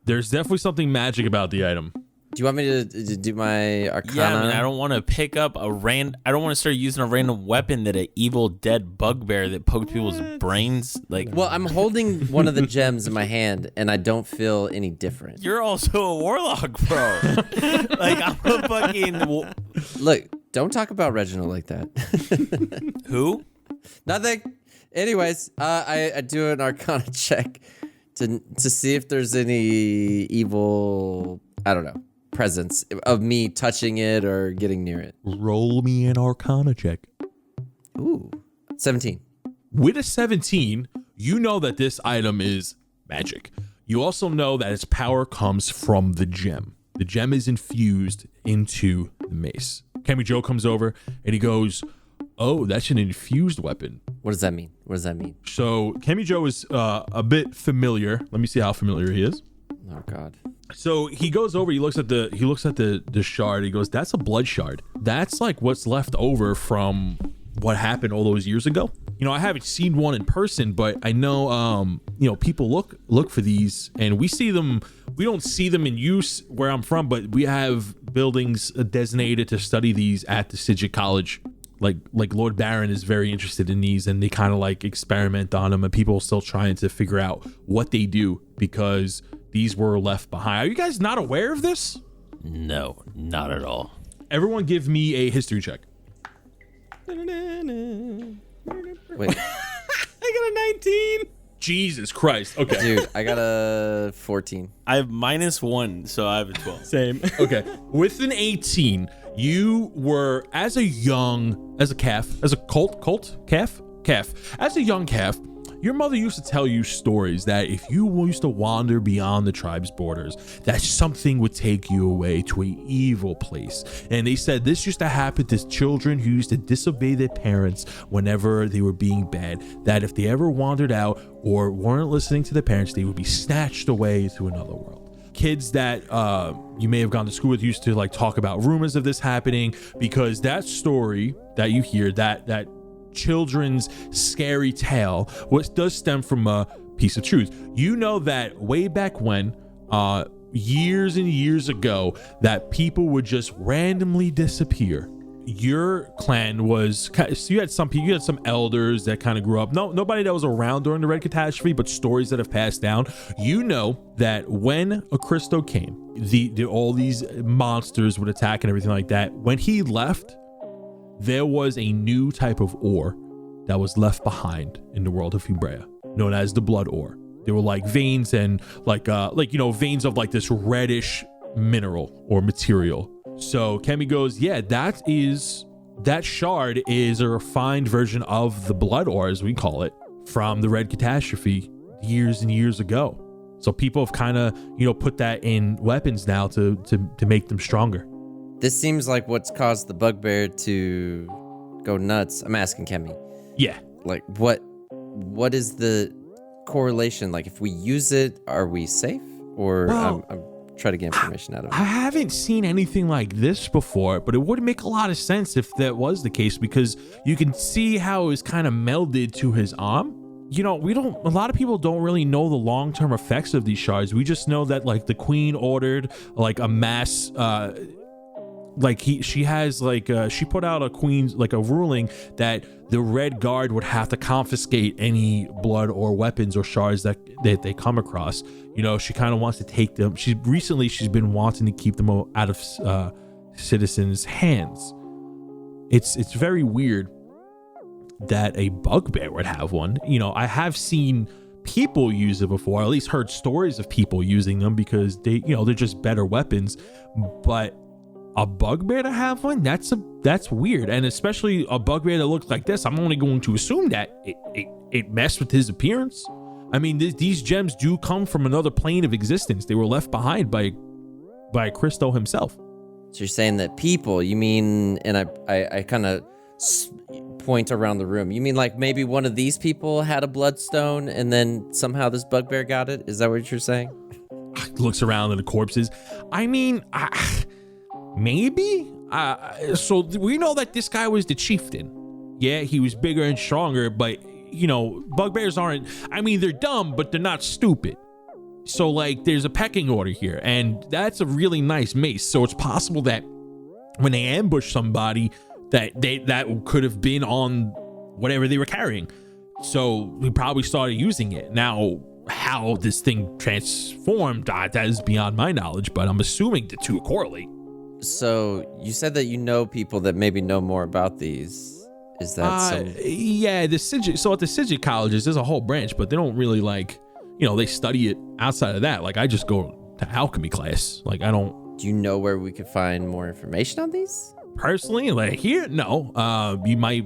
There's definitely something magic about the item. Do you want me to do my arcana? Yeah, I mean, I don't want to pick up I don't want to start using a random weapon that an evil dead bugbear that poked people's brains. Like, well, I'm holding one of the gems in my hand, and I don't feel any different. You're also a warlock, bro. Like, I'm a fucking... Look, don't talk about Reginald like that. Who? Nothing. Anyways, I do an arcana check to see if there's any evil, I don't know, presence of me touching it or getting near it. Roll me an Arcana check. Ooh, 17. With a 17, you know that this item is magic. You also know that its power comes from the gem. The gem is infused into the mace. Cammy Joe comes over and he goes, oh, that's an infused weapon. What does that mean? What does that mean? So Cammy Joe is a bit familiar. Let me see how familiar he is. Oh God. So he goes over, he looks at the shard. He goes, that's a blood shard. That's like what's left over what happened all those years ago. You know, I haven't seen one in person, but I know, people look for these, and we see them. We don't see them in use where I'm from, but we have buildings designated to study these at the Sigil College. Like Lord Baron is very interested in these, and they kind of like experiment on them, and people are still trying to figure out what they do because these were left behind. Are you guys not aware of this? No, not at all. Everyone give me a history check. Wait, I got a 19. Jesus Christ. Okay. dude, I got a 14. I have -1, so I have a 12. Same. Okay. With an 18, you were as a young calf, your mother used to tell you stories that if you used to wander beyond the tribe's borders, that something would take you away to an evil place. And they said this used to happen to children who used to disobey their parents whenever they were being bad, that if they ever wandered out or weren't listening to their parents, they would be snatched away to another world. Kids that you may have gone to school with used to like talk about rumors of this happening, because that story that you hear, that children's scary tale, what does stem from a piece of truth. You know that way back when, years and years ago, that people would just randomly disappear. Your clan was, so you had some elders that kind of grew up. Nobody that was around during the Red Catastrophe, but stories that have passed down. You know that when a Christo came, all these monsters would attack and everything like that. When he left, there was a new type of ore that was left behind in the world of Ubrea, known as the blood ore. They were like veins and veins of like this reddish mineral or material. So Kemi goes, yeah, that shard is a refined version of the blood ore, as we call it, from the Red Catastrophe years and years ago. So people have kind of, put that in weapons now to make them stronger. This seems like what's caused the bugbear to go nuts. I'm asking Kemi. Yeah. Like, what is the correlation? Like, if we use it, are we safe? Or Well, I'm trying to get information out of I it. haven't seen anything like this before, but it would make a lot of sense if that was the case, because you can see how it was kind of melded to his arm. A lot of people don't really know the long-term effects of these shards. We just know that like the queen ordered like a mass, she put out a ruling that the Red Guard would have to confiscate any blood or weapons or shards that they come across. She kind of wants to take them. She's been wanting to keep them out of citizens' hands. It's very weird that a bugbear would have one. I have seen people use it before, or at least heard stories of people using them because they're just better weapons, but a bugbear to have one, that's weird. And especially a bugbear that looks like this, I'm only going to assume that it messed with his appearance. I mean, these gems do come from another plane of existence. They were left behind by Christo himself. So you're saying that people, you mean, and I kind of point around the room, you mean like maybe one of these people had a bloodstone and then somehow this bugbear got it? Is that what you're saying? Looks around at the corpses. I mean, maybe. So we know that this guy was the chieftain. Yeah, he was bigger and stronger, but bugbears aren't. I mean, they're dumb, but they're not stupid. So like, there's a pecking order here, and that's a really nice mace. So it's possible that when they ambush somebody, that could have been on whatever they were carrying. So we probably started using it. Now, how this thing transformed, that is beyond my knowledge, but I'm assuming the two correlate. So you said that you know people that maybe know more about these. Is that Yeah, the Sigil. So at the Sigil colleges, there's a whole branch, but they don't really like, they study it outside of that. Like, I just go to alchemy class. Like, I don't. Do you know where we could find more information on these? Personally, like here, no. You might.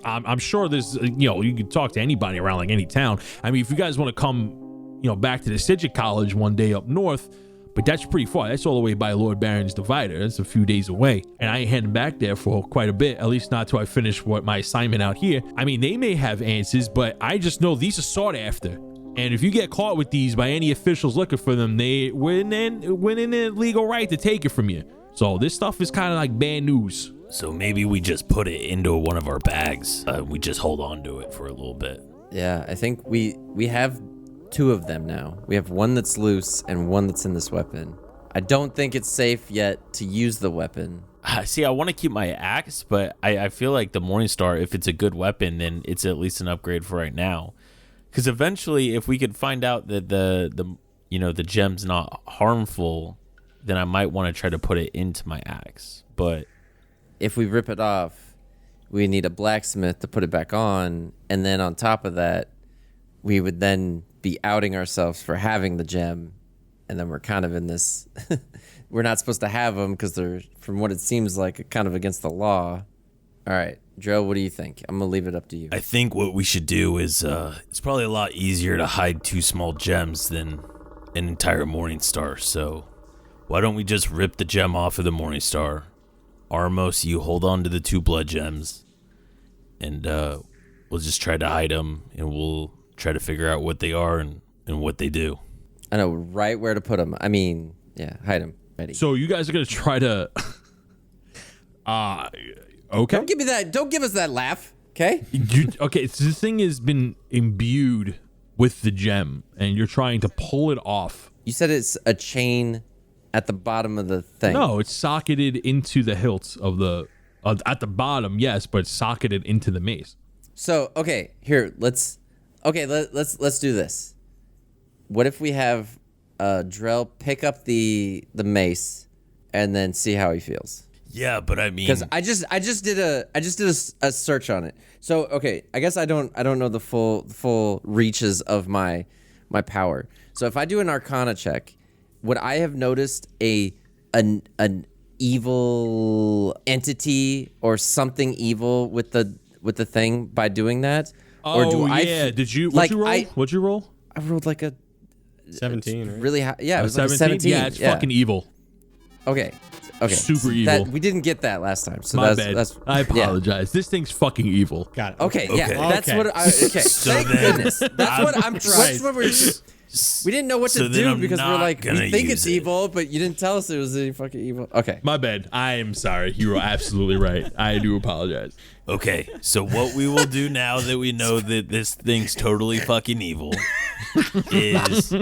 I'm sure there's. You can talk to anybody around like any town. I mean, if you guys want to come, back to the Sidget College one day up north, but that's pretty far. That's all the way by Lord Baron's Divider. That's a few days away, and I ain't heading back there for quite a bit. At least not till I finish my assignment out here. I mean, they may have answers, but I just know these are sought after. And if you get caught with these by any officials looking for them, they win in their legal right to take it from you. So this stuff is kind of like bad news. So maybe we just put it into one of our bags. We just hold on to it for a little bit. Yeah, I think we have 2 of them now. We have one that's loose and one that's in this weapon. I don't think it's safe yet to use the weapon. See, I want to keep my axe, but I feel like the Morningstar, if it's a good weapon, then it's at least an upgrade for right now. Because eventually, if we could find out that the gem's not harmful, then I might want to try to put it into my axe. But if we rip it off, we need a blacksmith to put it back on, and then on top of that, we would then be outing ourselves for having the gem, and then we're kind of in this. We're not supposed to have them because they're, from what it seems like, kind of against the law. All right, Drell, what do you think? I'm gonna leave it up to you. I think what we should do is it's probably a lot easier to hide 2 small gems than an entire Morningstar. So why don't we just rip the gem off of the Morningstar? Armos, you hold on to the 2 blood gems, and we'll just try to hide them, and we'll try to figure out what they are and what they do. I know right where to put them. I mean, yeah, hide them. Ready. So you guys are gonna try to. Okay. Don't give me that. Don't give us that laugh. Okay. Okay. So this thing has been imbued with the gem, and you're trying to pull it off. You said it's a chain at the bottom of the thing. No, it's socketed into the hilts of the at the bottom. Yes, but it's socketed into the mace. So okay, here let's do this. What if we have Drell pick up the mace and then see how he feels? Yeah, but I mean, because I just did a search on it. So okay, I guess I don't know the full reaches of my power. So if I do an Arcana check, would I have noticed an evil entity or something evil with the thing by doing that? Oh, or do yeah. Did you what'd you roll? What'd you roll? I rolled like a 17, right? Really high. Yeah, it was 17? Like a 17. Yeah, it's fucking evil. Okay. Super evil. We didn't get that last time, so My bad. That's I apologize. Yeah. This thing's fucking evil. Got it. Okay. Yeah, that's what. So thank goodness. That's what I'm trying. We didn't know what to do because we're like, we think it's evil, but you didn't tell us it was any fucking evil. Okay. My bad. I am sorry. You were absolutely right. I do apologize. Okay, so what we will do now that we know that this thing's totally fucking evil is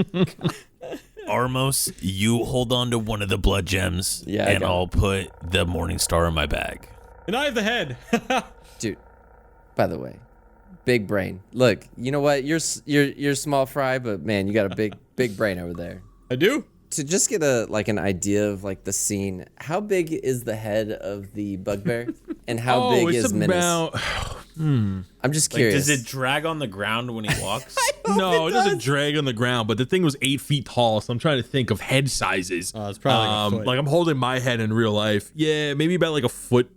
Armos, you hold on to one of the blood gems, and I'll put the Morningstar in my bag. And I have the head. Dude, by the way, big brain. Look, you know what? You're small fry, but man, you got a big brain over there. I do? To just get an idea of like the scene, how big is the head of the bugbear, and how big is Minnis? I'm just curious. Does it drag on the ground when he walks? No, it doesn't drag on the ground, but the thing was 8 feet tall, so I'm trying to think of head sizes. Oh, it's probably like a foot. Like I'm holding my head in real life. Yeah, maybe about like a foot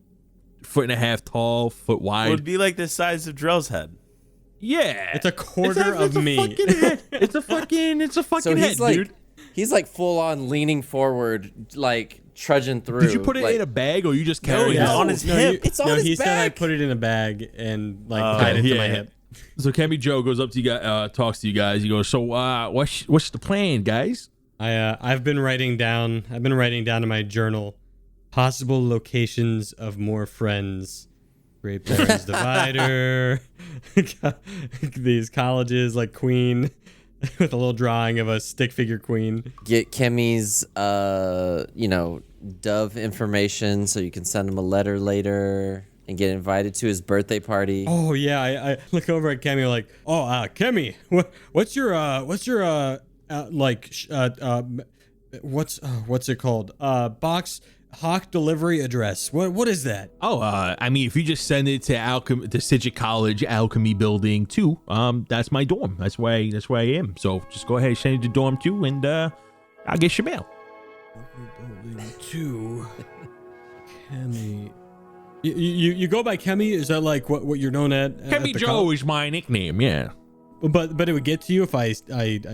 and a half tall, foot wide. It would be like the size of Drell's head. Yeah, it's a quarter of me. It's a fucking so head, dude. He's like full on leaning forward, like trudging through. Did you put it in a bag or you just carried it on his hip? It's on his back. He said I put it in a bag and like tied it to my hip. So Kemi Joe goes up to you guys, talks to you guys. He goes, "So what's the plan, guys?" I've been writing down in my journal possible locations of more friends. Great Barons Divider, these colleges like Queen. With a little drawing of a stick figure queen. Get Kemi's, dove information so you can send him a letter later and get invited to his birthday party. Oh yeah, I look over at Kemi like, Kemi, what's your what's it called? Box Hawk delivery address. What is that? Oh, I mean, if you just send it to Sidget College Alchemy Building 2, that's my dorm. That's where I am. So just go ahead and send it to dorm 2, and I'll get your mail. Building 2. Kemi. You go by Kemi? Is that like what you're known at? Kemi Joe is my nickname. Yeah. But it would get to you if I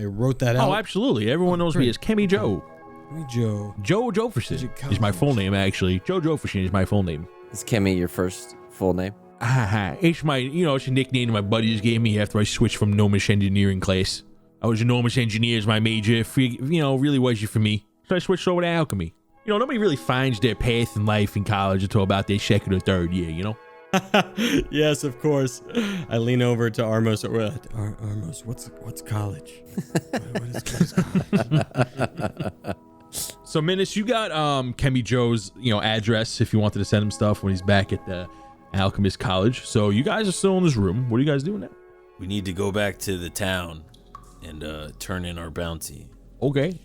wrote that out. Oh, absolutely. Everyone knows me as Kemi Joe. Joe. Joe Jofferson is my full name, actually. Joe Jofferson is my full name. Is Kemi your first full name? It's my, it's a nickname my buddies gave me after I switched from Gnomish engineering class. I was a Gnomish engineer as my major, really was it for me. So I switched over to alchemy. Nobody really finds their path in life in college until about their second or third year, Yes, of course. I lean over to Armos. Armos, what's college? What is college? So, Minnis, you got Kemi Joe's, address if you wanted to send him stuff when he's back at the Alchemist College. So you guys are still in this room. What are you guys doing now? We need to go back to the town and turn in our bounty. Okay.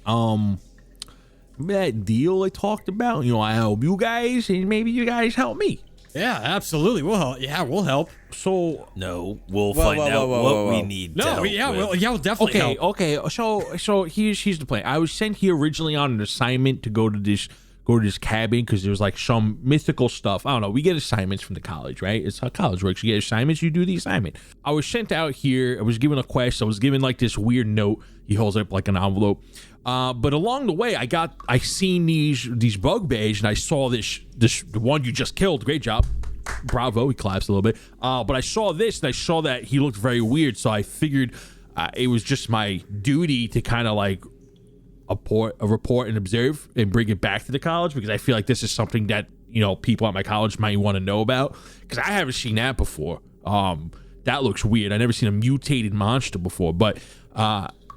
Remember that deal I talked about? I help you guys, and maybe you guys help me. Yeah, absolutely. We'll help. So no, we'll find out what we need. No, we'll definitely help. Okay. So here's the plan. I was sent here originally on an assignment to go to this cabin because there was like some mythical stuff. I don't know. We get assignments from the college, right? It's how college works. You get assignments, you do the assignment. I was sent out here. I was given a quest. I was given like this weird note. He holds up like an envelope. But along the way, I seen these bugbears, and I saw this the one you just killed. Great job. Bravo. He claps a little bit. But I saw this, and I saw that he looked very weird. So I figured it was just my duty to kind of like report and observe and bring it back to the college, because I feel like this is something that people at my college might want to know about, because I haven't seen that before. That looks weird. I never seen a mutated monster before, but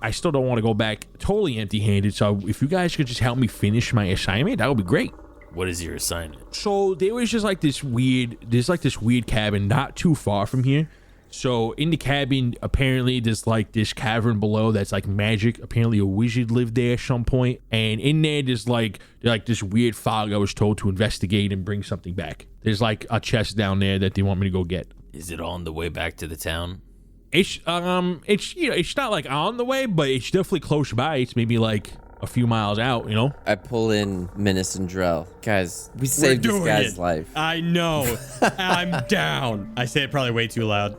I still don't want to go back totally empty-handed. So if you guys could just help me finish my assignment, that would be great. What is your assignment? So there was just like this weird cabin not too far from here. So in the cabin, apparently there's like this cavern below that's like magic. Apparently a wizard lived there at some point. And in there, there's like this weird fog I was told to investigate and bring something back. There's like a chest down there that they want me to go get. Is it on the way back to the town? It's it's not like on the way, but it's definitely close by. It's maybe like a few miles out, I pull in Minnis and Drell. Guys, we saved this guy's life. I know. I'm down. I say it probably way too loud.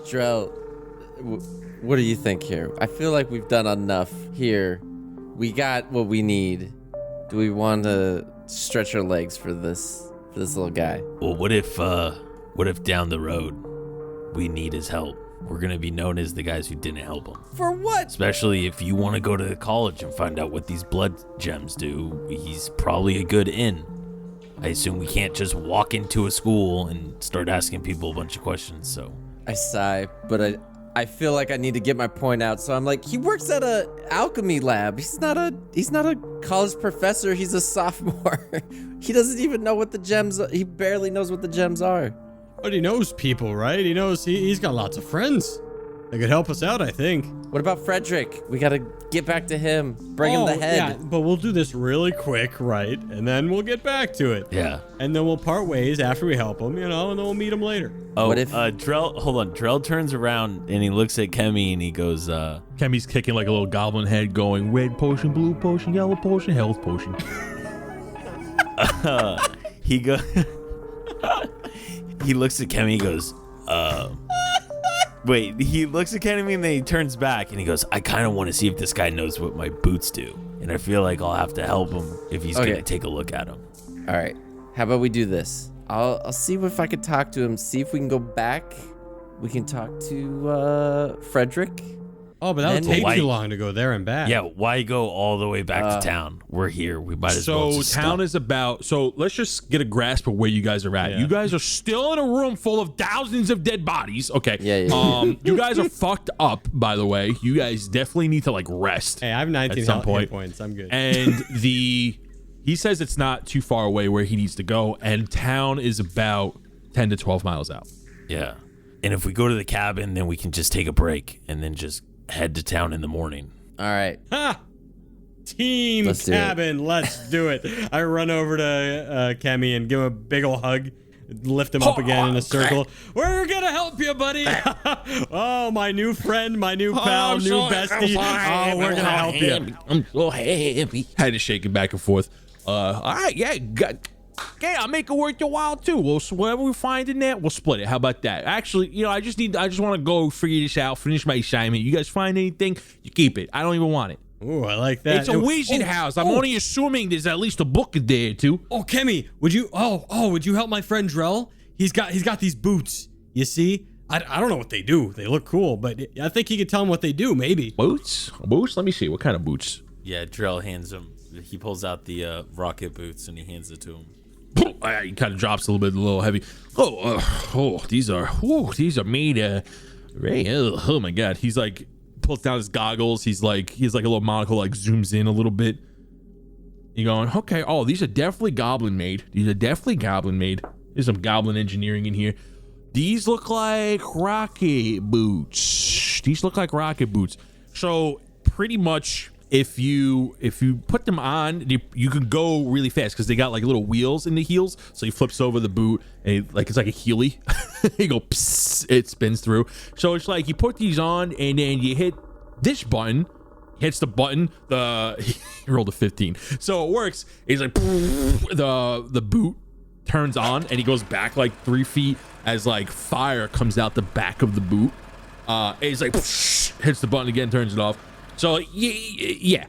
Drell, what do you think here? I feel like we've done enough here. We got what we need. Do we want to stretch our legs for this little guy? Well, what if down the road we need his help? We're going to be known as the guys who didn't help him. For what? Especially if you want to go to college and find out what these blood gems do. He's probably a good in. I assume we can't just walk into a school and start asking people a bunch of questions, so. I sigh, but I feel like I need to get my point out. So I'm like, he works at a alchemy lab. He's not a college professor. He's a sophomore. He doesn't even know what the gems are. He barely knows what the gems are. But he knows people, right? He knows he's got lots of friends. They could help us out, I think. What about Frederick? We gotta get back to him. Bring him the head. Yeah, but we'll do this really quick, right? And then we'll get back to it. Yeah. And then we'll part ways after we help him, and then we'll meet him later. Oh, what if Drell? Hold on. Drell turns around and he looks at Kemi and he goes, Kemi's kicking like a little goblin head, going red potion, blue potion, yellow potion, health potion. He goes. He looks at Kemi and goes, wait, he looks at Kemi and then he turns back and he goes, I kind of want to see if this guy knows what my boots do. And I feel like I'll have to help him if he's going to take a look at him. All right. How about we do this? I'll see if I can talk to him, see if we can go back. We can talk to Frederick. Oh, but that would take too long to go there and back. Yeah, why go all the way back to town? We're here. We might as well just town is about... So let's just get a grasp of where you guys are at. Yeah. You guys are still in a room full of thousands of dead bodies. Okay. Yeah. You guys are fucked up, by the way. You guys definitely need to, like, rest. Hey, I have 19 hit points. I'm good. And he says it's not too far away where he needs to go, and town is about 10 to 12 miles out. Yeah. And if we go to the cabin, then we can just take a break and then just head to town in the morning. All right. Ha! Team Let's do it. cabin. Let's do it. I run over to Kemi and give him a big ol' hug. Lift him up again in a circle. We're gonna help you, buddy. Oh, my new friend, my new pal, new bestie. Oh, we're gonna help you. I'm so happy. Had to shake it back and forth. All right, yeah, I'll make it worth your while too. Well, so whatever we find in there, we'll split it. How about that? Actually, you know, I just want to go figure this out, finish my assignment. You guys find anything, you keep it. I don't even want it. Ooh, I like that. It's a wizard house. I'm only assuming there's at least a book in there too. Oh, Kemi, would you help my friend Drell? He's got these boots. You see? I don't know what they do. They look cool, but I think he could tell him what they do, maybe. Boots? Let me see. What kind of boots? Yeah, Drell hands him. He pulls out the rocket boots and he hands it to him. He kind of drops a little heavy. These are made. Oh my God. He's like pulls down his goggles. He's like a little monocle, like zooms in a little bit. You're going, okay. Oh, these are definitely goblin made. There's some goblin engineering in here. These look like rocket boots. So pretty much, if you put them on, you can go really fast because they got like little wheels in the heels. So he flips over the boot and it's like a Healy. You go, psst, it spins through. So it's like you put these on and then you hit this button. Hits the button. He rolled a 15. So it works. He's like the boot turns on and he goes back like 3 feet as like fire comes out the back of the boot. And he's like hits the button again, turns it off. So yeah,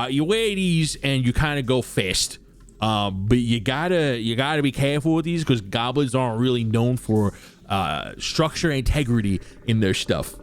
you wear these and you kind of go fast, but you gotta be careful with these because goblins aren't really known for structure and integrity in their stuff.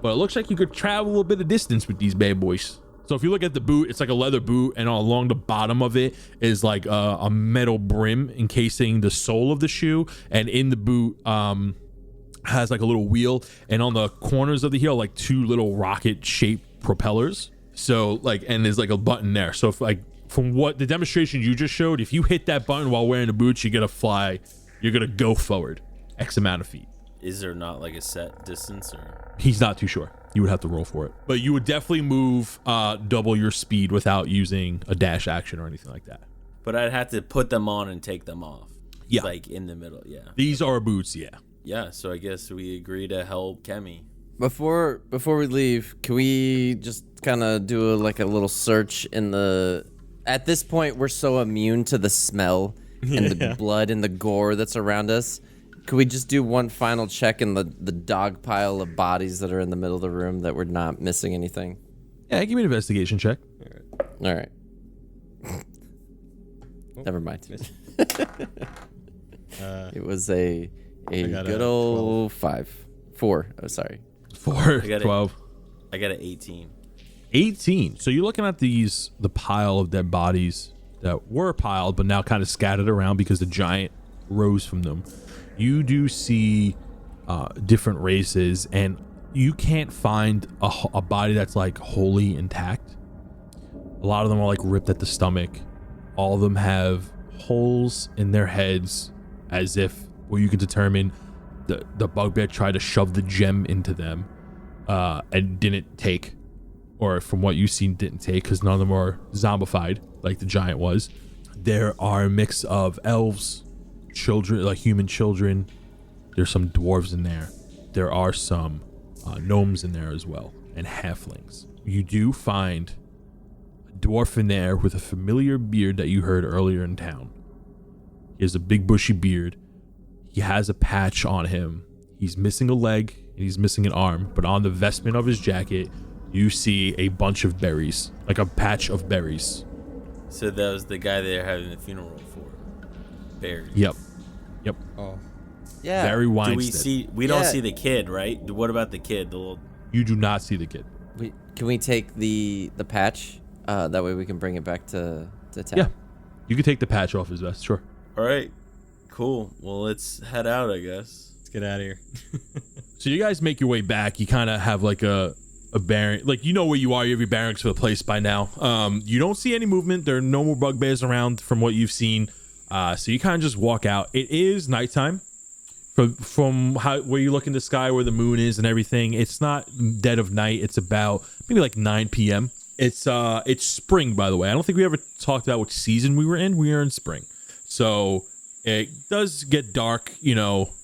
But it looks like you could travel a bit of distance with these bad boys. So if you look at the boot, it's like a leather boot, and along the bottom of it is like a metal brim encasing the sole of the shoe, and in the boot has like a little wheel, and on the corners of the heel like 2 little rocket shaped propellers. So like, and there's like a button there. So if like from what the demonstration you just showed, if you hit that button while wearing the boots, you're gonna go forward X amount of feet. Is there not like a set distance or? He's not too sure. You would have to roll for it, but you would definitely move double your speed without using a dash action or anything like that. But I'd have to put them on and take them off. Yeah, like in the middle. Yeah, these are boots. Yeah. So I guess we agree to help Kemi. Before we leave, can we just kind of do a little search in the? At this point, we're so immune to the smell and the blood and the gore that's around us. Could we just do one final check in the dog pile of bodies that are in the middle of the room that we're not missing anything? Yeah, give me an investigation check. All right. Never mind. It was a good old 4. Oh, sorry. 4, I got 12. I got an 18. 18. So you're looking at the pile of dead bodies that were piled, but now kind of scattered around because the giant rose from them. You do see different races, and you can't find a body that's like wholly intact. A lot of them are like ripped at the stomach. All of them have holes in their heads, as if you can determine the bugbear tried to shove the gem into them and didn't take, or from what you've seen didn't take, because none of them are zombified like the giant was. There are a mix of elves, children, like human children. There's some dwarves in there. There are some gnomes in there as well, and halflings. You do find a dwarf in there with a familiar beard that you heard earlier in town. He has a big bushy beard. He has a patch on him. He's missing a leg and he's missing an arm, but on the vestment of his jacket you see a bunch of berries, like a patch of berries. So that was the guy they're having the funeral for. Berries. Yep. Oh, yeah. Barry Do we don't Yeah. see the kid, right? What about the kid? The little. You do not see the kid. Can we take the patch? That way we can bring it back to town. Yeah, you can take the patch off his vest. Sure. All right. Cool. Well, let's head out, I guess. Let's get out of here. So you guys make your way back. You kind of have like a bearing, like you know where you are. You have your bearings for the place by now. You don't see any movement. There are no more bugbears around from what you've seen. So you kind of just walk out. It is nighttime. From where you look in the sky, where the moon is and everything, it's not dead of night. It's about maybe like 9 p.m. It's spring, by the way. I don't think we ever talked about which season we were in. We are in spring. So it does get dark,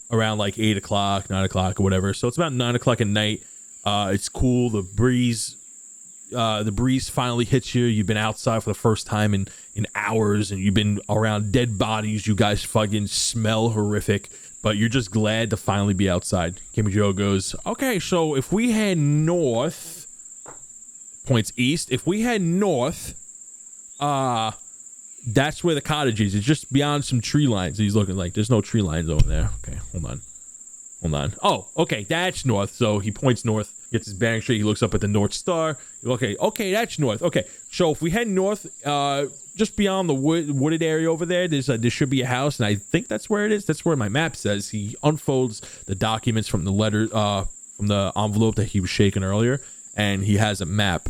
around like 8 o'clock, 9 o'clock or whatever. So it's about 9 o'clock at night. It's cool. The breeze finally hits you. You've been outside for the first time in hours, and you've been around dead bodies. You guys fucking smell horrific, but you're just glad to finally be outside. Kimmy Joe goes, okay, so if we head north, points east. If we head north, that's where the cottage is. It's just beyond some tree lines. He's looking like there's no tree lines over there. Okay, hold on. Oh, okay, that's north. So he points north, gets his bearing straight. He looks up at the North Star. Okay, that's north. Okay, so if we head north, just beyond the wooded area over there, there should be a house, and I think that's where it is. That's where my map says. He unfolds the documents from the letter, from the envelope that he was shaking earlier, and he has a map,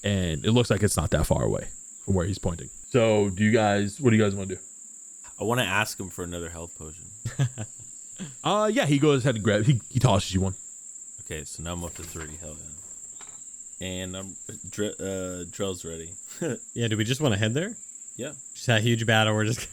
and it looks like it's not that far away from where he's pointing. So, what do you guys want to do? I want to ask him for another health potion. Yeah, he goes ahead and grabs. He tosses you one. Okay, so now I'm up to 3. Hell yeah. And I'm Drell's ready. Yeah, do we just want to head there? Yeah. Just had a huge battle. We're just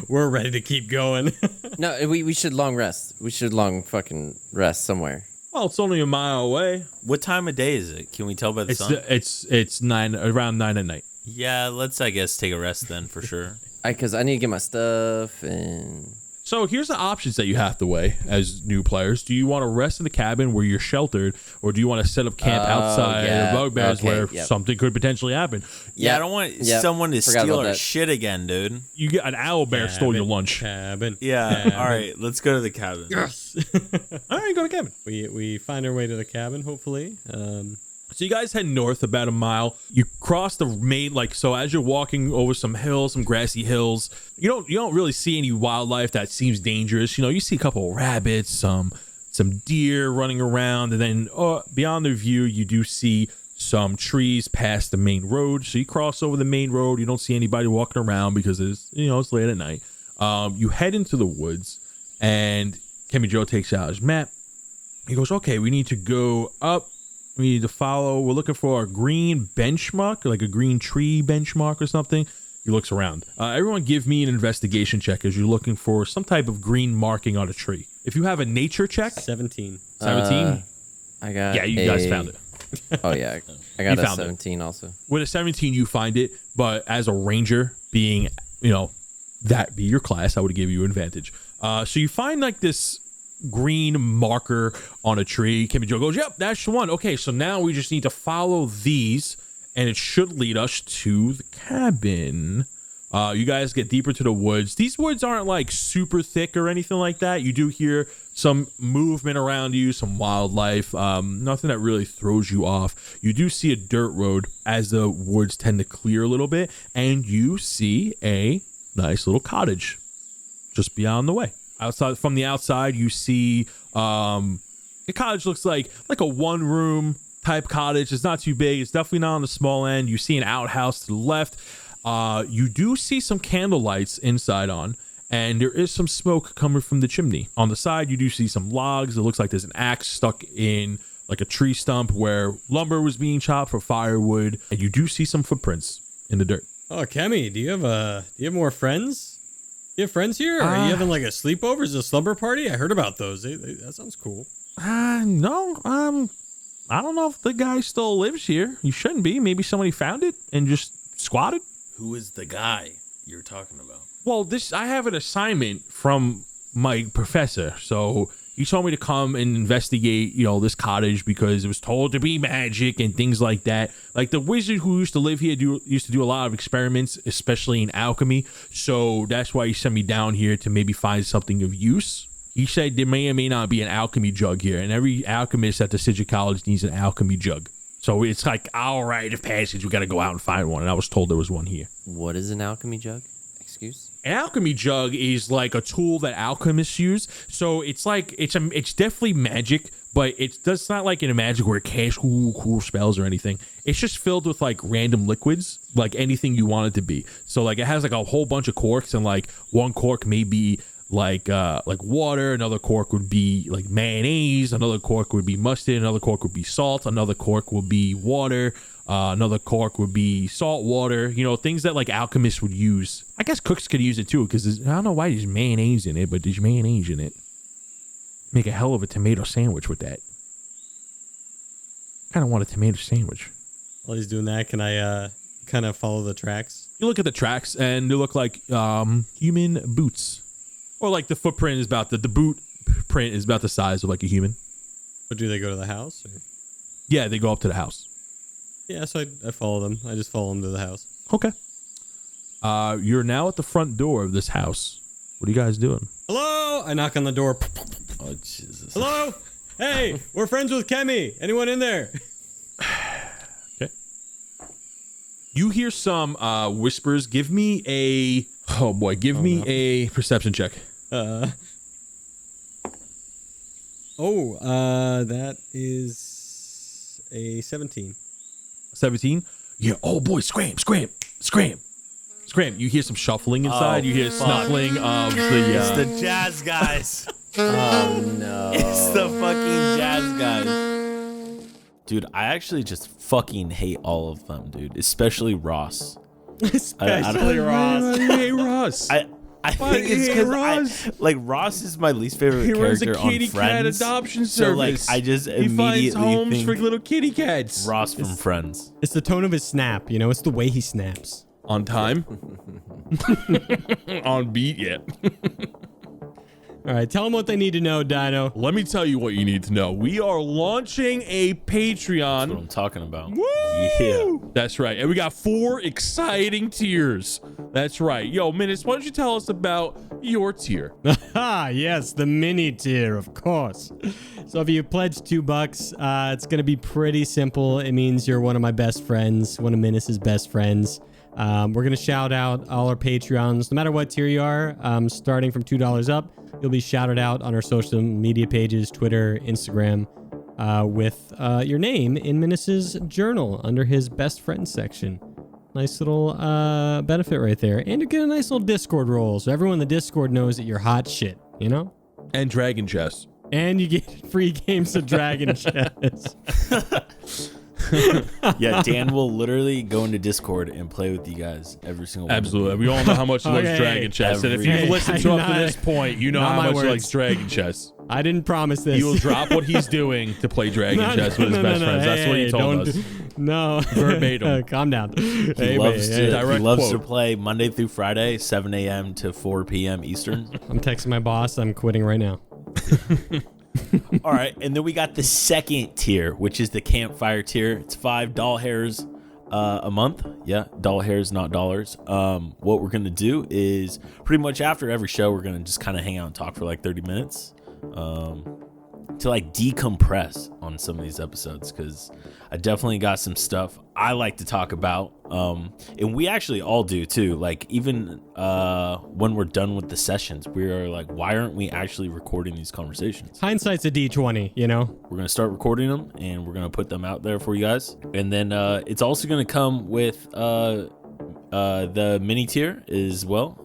we're ready to keep going. No, we should long rest. We should long fucking rest somewhere. Well, it's only a mile away. What time of day is it? Can we tell by the sun? It's around 9 at night. Yeah, let's, I guess, take a rest then for sure. Because I need to get my stuff and... So here's the options that you have to weigh as new players. Do you want to rest in the cabin where you're sheltered, or do you want to set up camp outside of Bugbears where something could potentially happen? Yeah, I don't want someone to steal our shit again, dude. You get an owl bear stole your lunch. Cabin. Yeah. All right, let's go to the cabin. Yes. All right, go to the cabin. We find our way to the cabin, hopefully. So you guys head north about a mile. You cross the main, so as you're walking over some hills, some grassy hills, you don't really see any wildlife that seems dangerous. You see a couple of rabbits, some deer running around, and then beyond the view, you do see some trees past the main road. So you cross over the main road. You don't see anybody walking around because it's late at night. You head into the woods, and Kimmy Joe takes out his map. He goes, okay, we need to go up. We need to follow. We're looking for a green benchmark, like a green tree benchmark or something. He looks around. Everyone give me an investigation check as you're looking for some type of green marking on a tree. If you have a nature check. 17. 17? I got Yeah, you guys found it. Oh, yeah. I got a 17 also. With a 17, you find it. But as a ranger, being, that be your class, I would give you advantage. So you find this green marker on a tree. Kimmy Joe goes, yep, that's the one. Okay, so now we just need to follow these, and it should lead us to the cabin. You guys get deeper to the woods. These woods aren't super thick or anything like that. You do hear some movement around you, some wildlife, nothing that really throws you off. You do see a dirt road as the woods tend to clear a little bit, and you see a nice little cottage just beyond the way. From the outside, you see the cottage looks like a one-room type cottage. It's not too big. It's definitely not on the small end. You see an outhouse to the left. You do see some candle lights inside on, and there is some smoke coming from the chimney. On the side, you do see some logs. It looks like there's an axe stuck in a tree stump where lumber was being chopped for firewood, and you do see some footprints in the dirt. Oh, Kemi, do you have more friends? You have friends here? Or are you having a sleepover? Is it a slumber party? I heard about those. That sounds cool. No. I don't know if the guy still lives here. He shouldn't be. Maybe somebody found it and just squatted. Who is the guy you're talking about? Well, I have an assignment from my professor. So he told me to come and investigate, this cottage because it was told to be magic and things like that. The wizard who used to live here used to do a lot of experiments, especially in alchemy. So that's why he sent me down here to maybe find something of use. He said there may or may not be an alchemy jug here, and every alchemist at the Sigil College needs an alchemy jug. So it's all right, of passage, we got to go out and find one. And I was told there was one here. What is an alchemy jug? Excuse? An alchemy jug is a tool that alchemists use. So it's it's definitely magic, but it's not like in a magic where it casts cool spells or anything. It's just filled with random liquids, anything you want it to be. So it has a whole bunch of corks, and one cork may be like water. Another cork would be like mayonnaise. Another cork would be mustard. Another cork would be salt. Another cork would be water. Another cork would be salt water. You know, things that like alchemists would use. I guess cooks could use it too, because I don't know why there's mayonnaise in it, but there's mayonnaise in it. Make a hell of a tomato sandwich with that. Kind of want a tomato sandwich. While he's doing that, can I kind of follow the tracks? You look at the tracks and they look like human boots. Or like the footprint is about the boot print is about the size of like a human. But do they go to the house? Or? Yeah, they go up to the house. Yeah, so I follow them. I just follow them to the house. Okay. You're now at the front door of this house. What are you guys doing? Hello? I knock on the door. Oh, Jesus. Hello? Hey, we're friends with Kemi. Anyone in there? Okay. You hear some whispers. Give me a perception check. That is a 17. 17. Yeah. Oh boy, scram. You hear some shuffling inside. You hear snuffling of the. It's the jazz guys. Oh no. It's the fucking jazz guys. Dude, I actually just fucking hate all of them, dude. Especially Ross. Especially Ross. Hey Ross. I think it's because Ross is my least favorite He runs character a kitty on cat Friends. adoption So like service. I just He finds immediately homes think for little kitty cats. Ross from Friends. It's the tone of his snap, you know? It's the way he snaps. On time. On beat, yeah. All right, tell them what they need to know, Dino. Let me tell you what you need to know. We are launching a Patreon. That's what I'm talking about. Woo! Yeah. That's right. And we got 4 exciting tiers. That's right. Yo, Minnis, why don't you tell us about your tier? Ah, yes, the mini tier, of course. So if you pledge $2, it's going to be pretty simple. It means you're one of my best friends, one of Minnis's best friends. We're going to shout out all our Patreons, no matter what tier you are, starting from $2 up. You'll be shouted out on our social media pages, Twitter, Instagram, with your name in Minnis's journal under his best friends section. Nice little benefit right there. And you get a nice little Discord role, so everyone in the Discord knows that you're hot shit, you know? And Dragon Chess. And you get free games of Dragon Chess. Yeah, Dan will literally go into Discord and play with you guys every single one. Absolutely. We all know how much he likes Okay. Dragon Chess. And if you've Hey, listened to up to not- this point, you know not how my much he words. likes Dragon Chess. I didn't promise this. He will drop what he's doing to play Dragon Chess with his best friends. That's what he told us. No. Verbatim. Calm down. He loves Direct to quote. play Monday through Friday, 7 a.m. to 4 p.m. Eastern. I'm texting my boss. I'm quitting right now. All right, and then we got the second tier, which is the campfire tier. It's $5 a month. Yeah, doll hairs, not dollars. What we're gonna do is pretty much after every show, we're gonna just kind of hang out and talk for like 30 minutes to like decompress on some of these episodes, because I definitely got some stuff I like to talk about, and we actually all do too. Like even when we're done with the sessions, we are like, why aren't we actually recording these conversations? Hindsight's a D20, you know? We're going to start recording them, and we're going to put them out there for you guys. And then it's also going to come with the mini tier as well.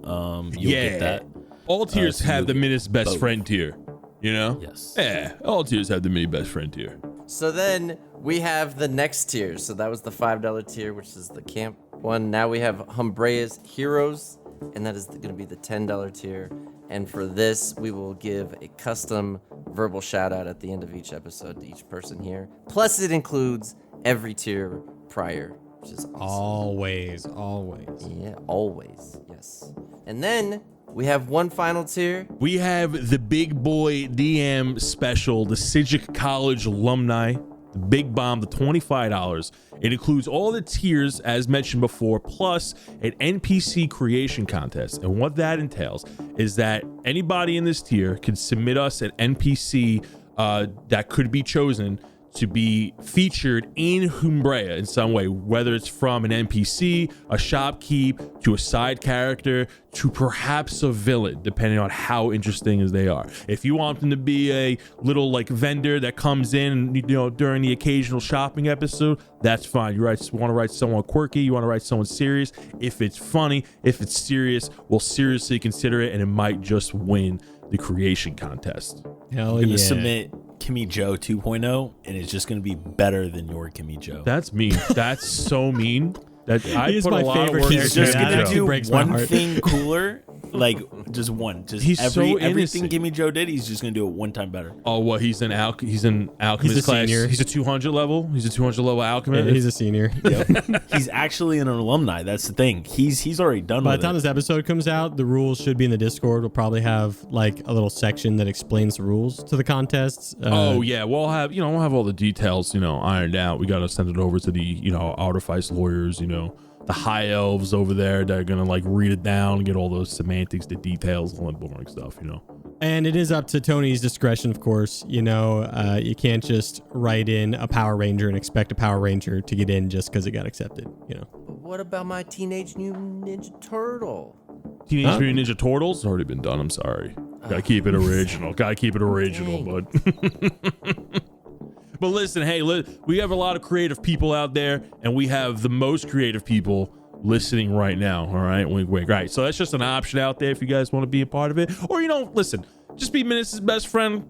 You'll get that. All tiers so have you'll the get Minnis best both. friend tier. You know? Yes. Yeah. All tiers have the mini best friend tier. So then we have the next tier. So that was the $5 tier, which is the camp one. Now we have Humbrea's Heroes, and that is going to be the $10 tier. And for this, we will give a custom verbal shout out at the end of each episode to each person here. Plus, it includes every tier prior, which is awesome. Always. Yeah, always. Yes. And then we have one final tier. We have the Big Boy DM special, the Sijic College alumni, the Big Bomb, the $25. It includes all the tiers as mentioned before, plus an NPC creation contest. And what that entails is that anybody in this tier can submit us an NPC that could be chosen to be featured in Humbrea in some way, whether it's from an NPC, a shopkeep, to a side character, to perhaps a villain, depending on how interesting as they are. If you want them to be a little like vendor that comes in, you know, during the occasional shopping episode, that's fine. You want to write someone quirky, you want to write someone serious. If it's funny, if it's serious, we'll seriously consider it, and it might just win the creation contest. Hell I'm gonna yeah. submit Kimmy Joe 2.0, and it's just gonna be better than your Kimmy Joe. That's mean. That's so mean. That I He is put my a lot of favorite work character. He's just That gonna actually do breaks my one heart. thing cooler, like just one. Just He's so everything innocent. Kimmy Joe did, he's just gonna do it one time better. Oh, what? He's an alchemist He's a class. senior. He's a 200 level. He's a 200 level Yeah, alchemist. he's a senior. He's actually an alumni. That's the thing. He's already done By with the time it. this episode comes out, the rules should be in the Discord. We'll probably have like a little section that explains the rules to the contests. Oh yeah, we'll have all the details ironed out. We gotta send it over to the artifice lawyers, the high elves over there that are gonna like read it down and get all those semantics, the details, all that boring stuff. And it is up to Tony's discretion, of course. You can't just write in a Power Ranger and expect a Power Ranger to get in just because it got accepted. But what about my Teenage Mutant Ninja Turtle? Teenage Mutant Ninja Turtles already been done. I'm sorry. Gotta keep it original. Gotta keep it original, bud. But listen, hey, we have a lot of creative people out there, and we have the most creative people listening right now. All right, wink, wink. Right, so that's just an option out there if you guys want to be a part of it, or listen, just be Minnis' best friend.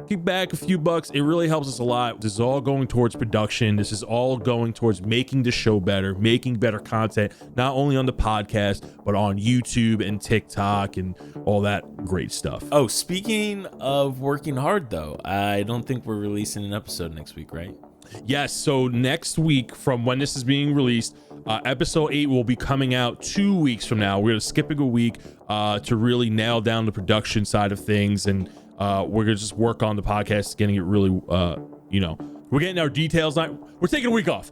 Kick back a few bucks. It really helps us a lot. This is all going towards production. This is all going towards making the show better, making better content, not only on the podcast, but on YouTube and TikTok and all that great stuff. Oh, speaking of working hard, though, I don't think we're releasing an episode next week, right? Yes, so next week from when this is being released, episode 8 will be coming out 2 weeks from now. We're going to skip a week to really nail down the production side of things, and we're gonna just work on the podcast, getting it really, we're getting our details. We're taking a week off.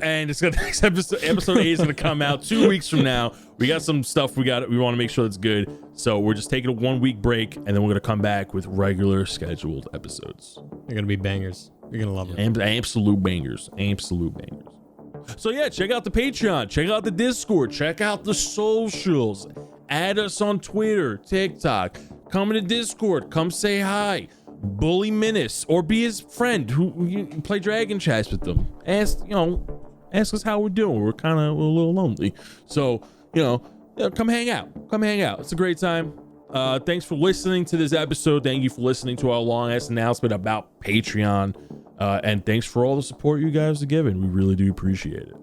And it's gonna next episode 8 is gonna come out 2 weeks from now. We got some stuff we want to make sure it's good. So we're just taking a 1 week break, and then we're gonna come back with regular scheduled episodes. They're gonna be bangers. You're gonna love them. Absolute bangers. So yeah, check out the Patreon, check out the Discord, check out the socials. Add us on Twitter, TikTok. Come in the Discord. Come say hi. Bully Minnis, or be his friend who you play Dragon Chats with them. Ask us how we're doing. We're a little lonely. So, come hang out. It's a great time. Thanks for listening to this episode. Thank you for listening to our long ass announcement about Patreon. And thanks for all the support you guys are giving. We really do appreciate it.